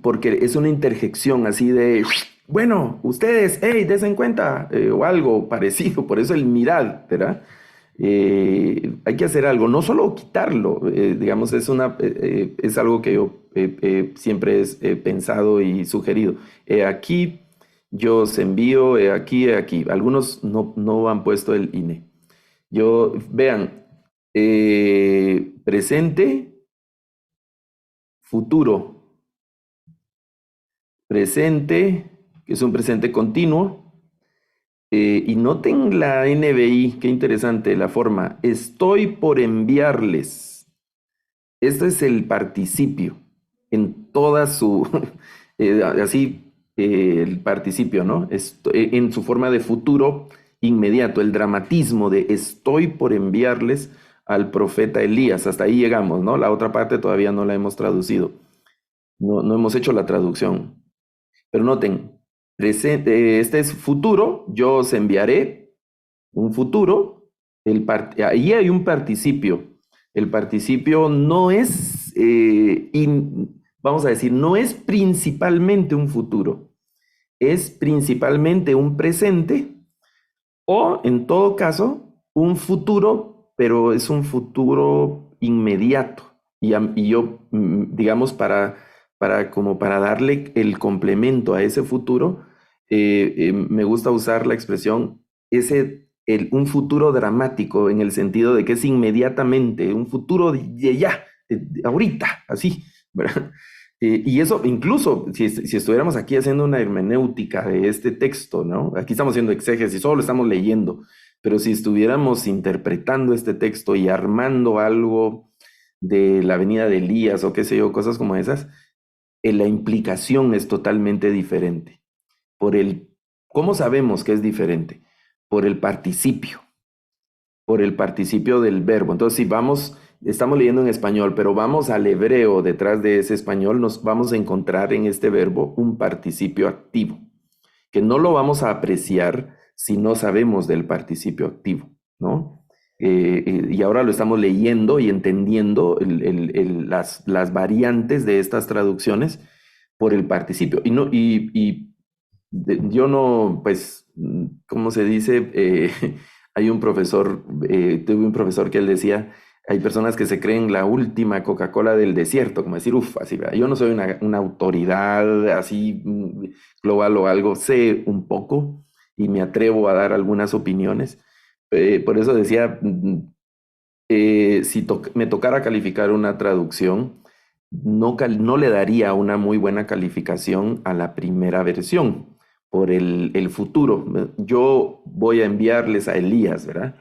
porque es una interjección así de, bueno, ustedes, hey, des en cuenta, o algo parecido, por eso el mirad, ¿verdad? Hay que hacer algo, no solo quitarlo, digamos, es algo que yo siempre he pensado y sugerido. Aquí yo os envío, aquí, aquí. Algunos no han puesto el INE. Vean, presente, futuro, presente, que es un presente continuo. Y noten la NBI, qué interesante la forma. Estoy por enviarles. Esto es el participio en toda su, el participio, ¿no? En su forma de futuro inmediato, el dramatismo de estoy por enviarles al profeta Elías. Hasta ahí llegamos, ¿no? La otra parte todavía no la hemos traducido. No hemos hecho la traducción. Pero noten, este es futuro, yo os enviaré un futuro, ahí hay un participio. El participio no es, vamos a decir, no es principalmente un futuro, es principalmente un presente o, en todo caso, un futuro, pero es un futuro inmediato. Y yo, digamos, como para darle el complemento a ese futuro, me gusta usar la expresión un futuro dramático, en el sentido de que es inmediatamente, un futuro de ya, de ahorita, así, ¿verdad? Y eso, incluso si estuviéramos aquí haciendo una hermenéutica de este texto, ¿no? Aquí estamos haciendo exégesis, solo lo estamos leyendo, pero si estuviéramos interpretando este texto y armando algo de la venida de Elías o qué sé yo, cosas como esas, la implicación es totalmente diferente. ¿Cómo sabemos que es diferente? Por el participio del verbo. Entonces, si estamos leyendo en español, pero vamos al hebreo detrás de ese español, nos vamos a encontrar en este verbo un participio activo, que no lo vamos a apreciar si no sabemos del participio activo, ¿no? Y ahora lo estamos leyendo y entendiendo las variantes de estas traducciones por el participio. Yo no, pues, ¿cómo se dice? Tuve un profesor que él decía, hay personas que se creen la última Coca-Cola del desierto, como decir, así, ¿verdad? Yo no soy una autoridad así global o algo, sé un poco y me atrevo a dar algunas opiniones. Por eso decía, si me tocara calificar una traducción, no le daría una muy buena calificación a la primera versión por el futuro. Yo voy a enviarles a Elías, ¿verdad?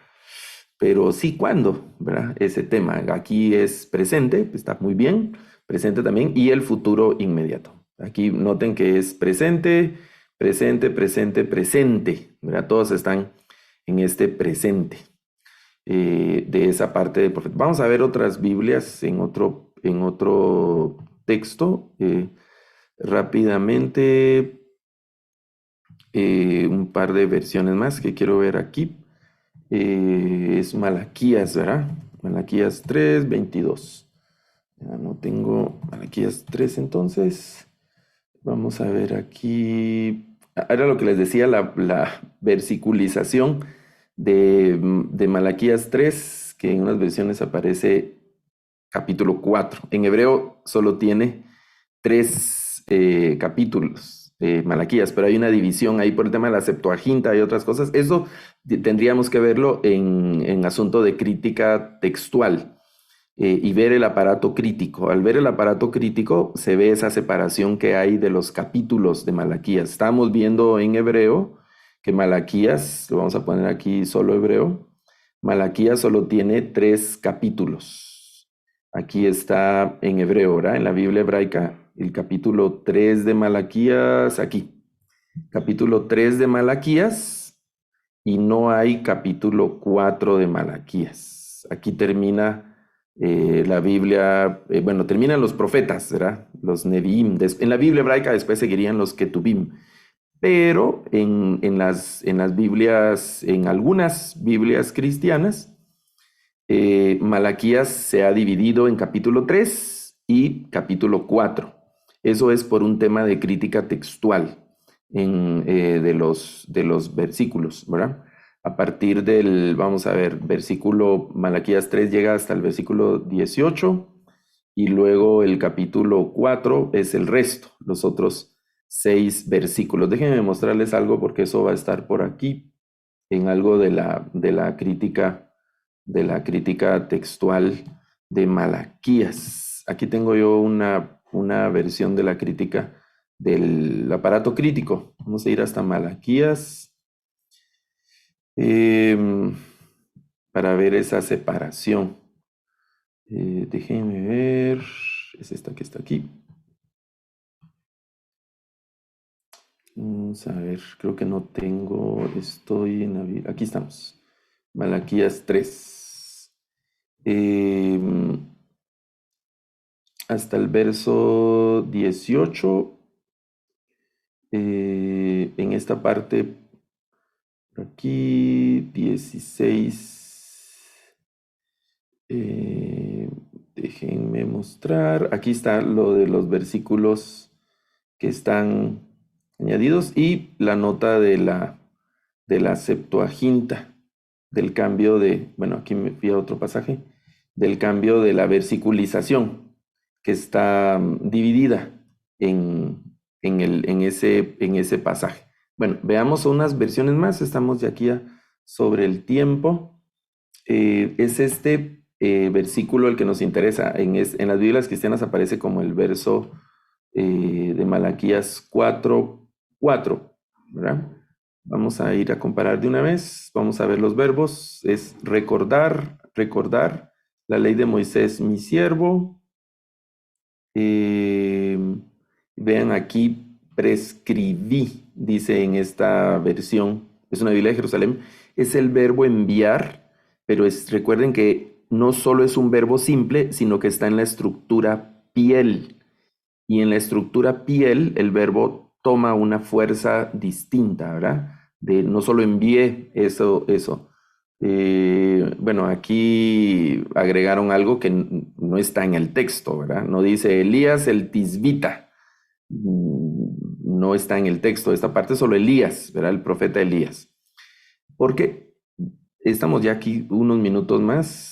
pero sí, ¿cuándo? ¿Verdad? Ese tema. Aquí es presente, está muy bien, presente también, y el futuro inmediato. Aquí noten que es presente, presente, presente, presente, ¿verdad? Todos están en este presente de esa parte del profeta. Vamos a ver otras Biblias en otro texto rápidamente, un par de versiones más que quiero ver aquí. Es Malaquías, ¿verdad? Malaquías 3, 22. Ya no tengo Malaquías 3, entonces. Vamos a ver aquí. Era lo que les decía, la versiculización de Malaquías 3, que en unas versiones aparece capítulo 4. En hebreo solo tiene 3 capítulos de Malaquías, pero hay una división ahí por el tema de la Septuaginta y otras cosas. Eso tendríamos que verlo en asunto de crítica textual y ver el aparato crítico. Al ver el aparato crítico se ve esa separación que hay de los capítulos de Malaquías. Estamos viendo en hebreo que Malaquías, lo vamos a poner aquí solo hebreo, Malaquías solo tiene 3 capítulos. Aquí está en hebreo, ¿verdad? En la Biblia hebraica, el capítulo 3 de Malaquías, aquí. Capítulo 3 de Malaquías y no hay capítulo 4 de Malaquías. Aquí termina la Biblia, bueno, terminan los profetas, ¿verdad? Los Nevi'im. En la Biblia hebraica después seguirían los Ketubim. Pero en las Biblias, en algunas Biblias cristianas, Malaquías se ha dividido en capítulo 3 y capítulo 4. Eso es por un tema de crítica textual de los versículos, ¿verdad? A partir del, vamos a ver, versículo Malaquías 3 llega hasta el versículo 18 y luego el capítulo 4 es el resto, los otros 6 versículos. Déjenme mostrarles algo porque eso va a estar por aquí en algo de la crítica textual de Malaquías. Aquí tengo yo una versión de la crítica del aparato crítico. Vamos a ir hasta Malaquías para ver esa separación. Déjenme ver. Es esta que está aquí. Vamos a ver, creo que no tengo. Estoy en la Biblia. Aquí estamos. Malaquías 3. Hasta el verso 18. En esta parte, aquí 16. Déjenme mostrar. Aquí está lo de los versículos que están añadidos y la nota de la Septuaginta, del cambio de, bueno, aquí me fui a otro pasaje, del cambio de la versiculización, que está dividida en ese pasaje. Bueno, veamos unas versiones más, estamos de aquí sobre el tiempo. Es este versículo el que nos interesa. En las Biblias cristianas aparece como el verso de Malaquías 4:4, ¿verdad? Vamos a ir a comparar de una vez. Vamos a ver los verbos. Es recordar, la ley de Moisés, mi siervo. Vean aquí, prescribí, dice en esta versión. Es una Biblia de Jerusalén. Es el verbo enviar, pero recuerden que no solo es un verbo simple, sino que está en la estructura piel. Y en la estructura piel, el verbo toma una fuerza distinta, ¿verdad? No solo envié eso. Bueno, aquí agregaron algo que no está en el texto, ¿verdad? No dice Elías el tisbita. No está en el texto. Esta parte solo Elías, ¿verdad? El profeta Elías. Porque estamos ya aquí unos minutos más.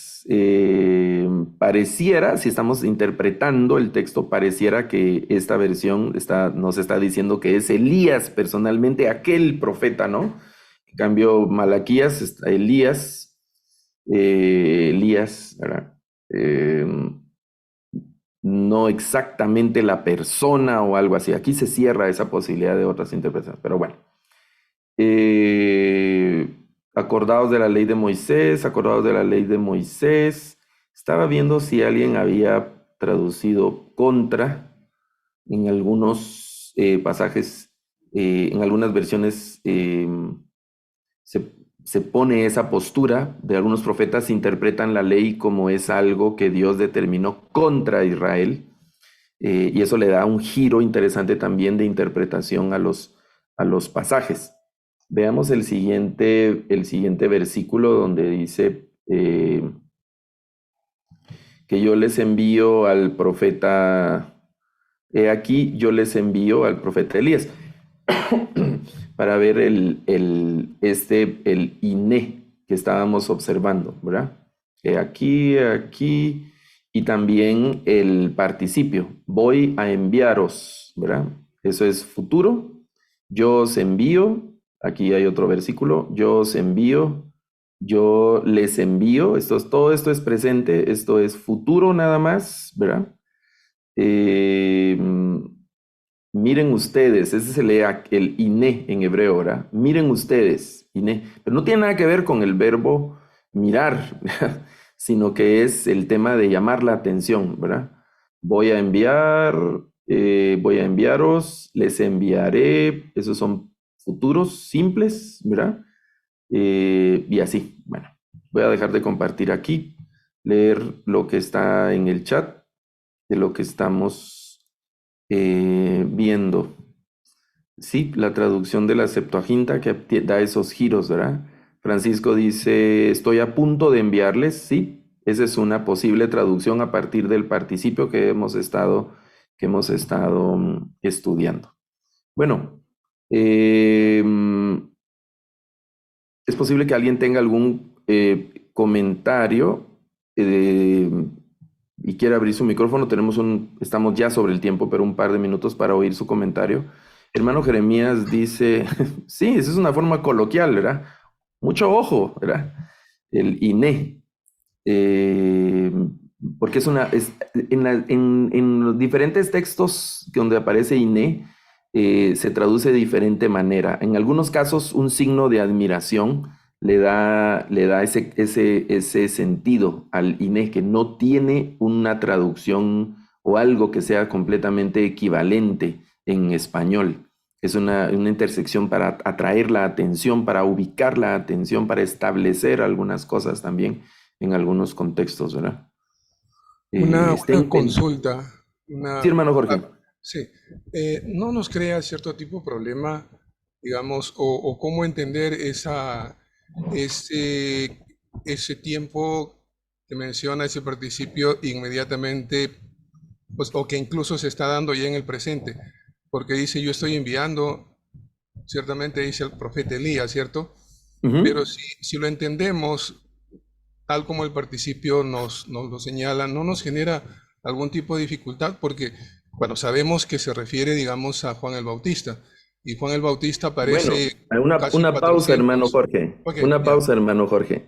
Pareciera, si estamos interpretando el texto, pareciera que esta versión nos está diciendo que es Elías personalmente, aquel profeta, ¿no? En cambio, Malaquías está Elías, ¿verdad? No exactamente la persona o algo así. Aquí se cierra esa posibilidad de otras interpretaciones, pero bueno. Acordados de la ley de Moisés, acordados de la ley de Moisés. Estaba viendo si alguien había traducido contra en algunos pasajes, en algunas versiones se pone esa postura de algunos profetas, interpretan la ley como es algo que Dios determinó contra Israel, y eso le da un giro interesante también de interpretación a los pasajes. Veamos el siguiente versículo donde dice que yo les envío al profeta, he aquí yo les envío al profeta Elías, para ver el INE que estábamos observando, ¿verdad? Aquí, y también el participio, voy a enviaros, ¿verdad? Eso es futuro, yo os envío, aquí hay otro versículo, yo os envío, yo les envío, todo esto es presente, esto es futuro nada más, ¿verdad? Miren ustedes, ese se lee el iné en hebreo, ¿verdad? Miren ustedes, iné, pero no tiene nada que ver con el verbo mirar, sino que es el tema de llamar la atención, ¿verdad? Voy a enviaros, les enviaré, esos son futuros simples, ¿verdad? Y así, bueno, voy a dejar de compartir aquí, leer lo que está en el chat de lo que estamos viendo. Sí, la traducción de la Septuaginta que da esos giros, ¿verdad? Francisco dice, estoy a punto de enviarles, sí, esa es una posible traducción a partir del participio que hemos estado estudiando. Bueno, es posible que alguien tenga algún comentario y quiera abrir su micrófono. Estamos ya sobre el tiempo, pero un par de minutos para oír su comentario. Hermano Jeremías dice, sí, esa es una forma coloquial, ¿verdad? Mucho ojo, ¿verdad? El INE. Porque en los diferentes textos donde aparece INE, se traduce de diferente manera. En algunos casos, un signo de admiración le da ese sentido al INE, que no tiene una traducción o algo que sea completamente equivalente en español. Es una intersección para atraer la atención, para ubicar la atención, para establecer algunas cosas también en algunos contextos, ¿verdad? Una consulta. Sí, hermano Jorge. Sí. ¿No nos crea cierto tipo de problema, digamos, o cómo entender ese tiempo que menciona ese participio inmediatamente, pues, o que incluso se está dando ya en el presente? Porque dice, yo estoy enviando, ciertamente dice el profeta Elías, ¿cierto? Pero si lo entendemos tal como el participio nos lo señala, ¿no nos genera algún tipo de dificultad? Porque, bueno, sabemos que se refiere, digamos, a Juan el Bautista, y Juan el Bautista aparece bueno, casi una pausa, hermano Jorge. Okay, una pausa, hermano Jorge.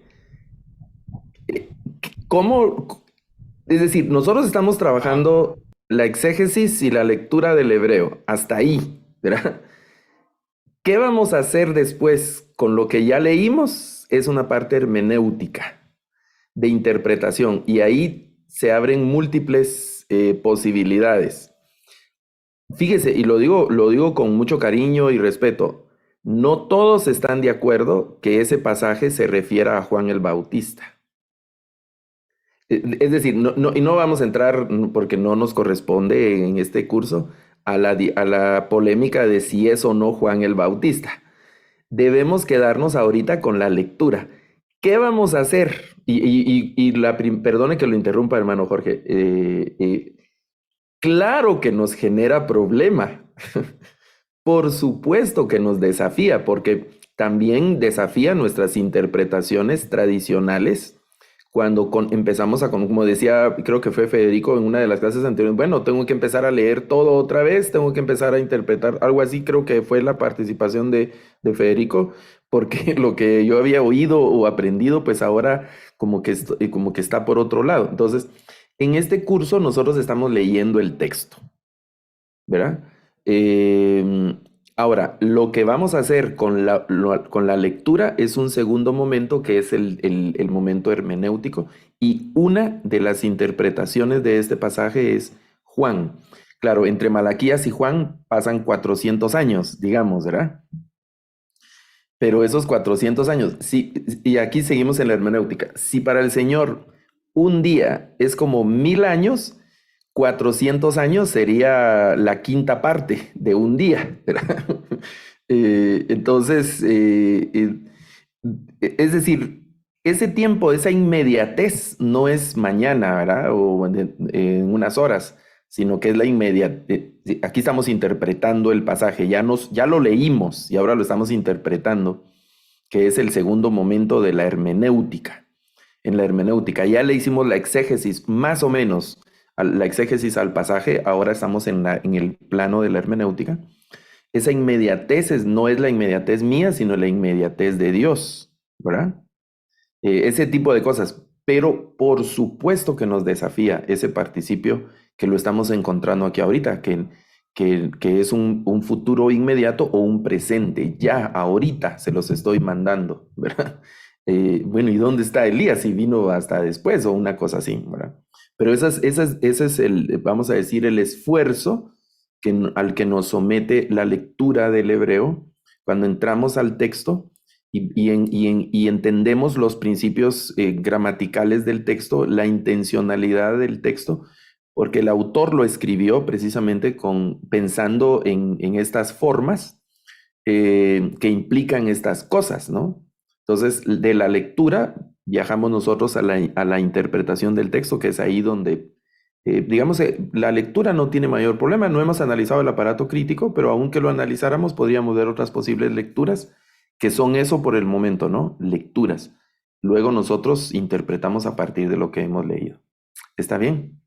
¿Cómo? Es decir, nosotros estamos trabajando la exégesis y la lectura del hebreo, hasta ahí, ¿verdad? ¿Qué vamos a hacer después con lo que ya leímos? Es una parte hermenéutica, de interpretación, y ahí se abren múltiples posibilidades. Fíjese, y lo digo con mucho cariño y respeto, no todos están de acuerdo que ese pasaje se refiera a Juan el Bautista. Es decir, y no vamos a entrar, porque no nos corresponde en este curso, a la polémica de si es o no Juan el Bautista. Debemos quedarnos ahorita con la lectura. ¿Qué vamos a hacer? Perdone que lo interrumpa, hermano Jorge. Claro que nos genera problema. Por supuesto que nos desafía, porque también desafía nuestras interpretaciones tradicionales. Cuando empezamos como decía, creo que fue Federico en una de las clases anteriores, bueno, tengo que empezar a leer todo otra vez, tengo que empezar a interpretar, algo así creo que fue la participación de Federico, porque lo que yo había oído o aprendido, pues ahora como que está por otro lado. Entonces, en este curso nosotros estamos leyendo el texto, ¿verdad? Ahora, lo que vamos a hacer con la lectura es un segundo momento que es el momento hermenéutico, y una de las interpretaciones de este pasaje es Juan. Claro, entre Malaquías y Juan pasan 400 años, digamos, ¿verdad? Pero esos 400 años, sí, y aquí seguimos en la hermenéutica. Si para el Señor un día es como 1000 años, 400 años sería la quinta parte de un día, ¿verdad? Entonces, es decir, ese tiempo, esa inmediatez no es mañana, ¿verdad? O en unas horas, sino que es la inmediatez. Aquí estamos interpretando el pasaje, ya lo leímos y ahora lo estamos interpretando, que es el segundo momento de la hermenéutica. En la hermenéutica ya le hicimos la exégesis, más o menos, la exégesis al pasaje, ahora estamos en el plano de la hermenéutica. Esa inmediatez no es la inmediatez mía, sino la inmediatez de Dios, ¿verdad? Ese tipo de cosas. Pero por supuesto que nos desafía ese participio que lo estamos encontrando aquí ahorita, que es un futuro inmediato o un presente. Ya, ahorita se los estoy mandando, ¿verdad? Bueno, ¿y dónde está Elías? Si vino hasta después o una cosa así, ¿verdad? Pero ese es vamos a decir, el esfuerzo al que nos somete la lectura del hebreo cuando entramos al texto y entendemos los principios gramaticales del texto, la intencionalidad del texto, porque el autor lo escribió precisamente pensando en estas formas que implican estas cosas, ¿no? Entonces, de la lectura viajamos nosotros a la interpretación del texto, que es ahí donde, digamos, la lectura no tiene mayor problema. No hemos analizado el aparato crítico, pero aunque lo analizáramos, podríamos ver otras posibles lecturas, que son eso por el momento, ¿no? Lecturas. Luego nosotros interpretamos a partir de lo que hemos leído. ¿Está bien?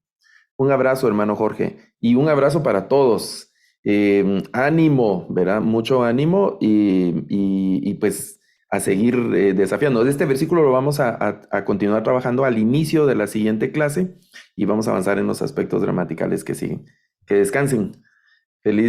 Un abrazo, hermano Jorge, y un abrazo para todos. Ánimo, ¿verdad? Mucho ánimo y pues a seguir desafiando. Este versículo lo vamos a continuar trabajando al inicio de la siguiente clase y vamos a avanzar en los aspectos gramaticales que siguen. Que descansen. Feliz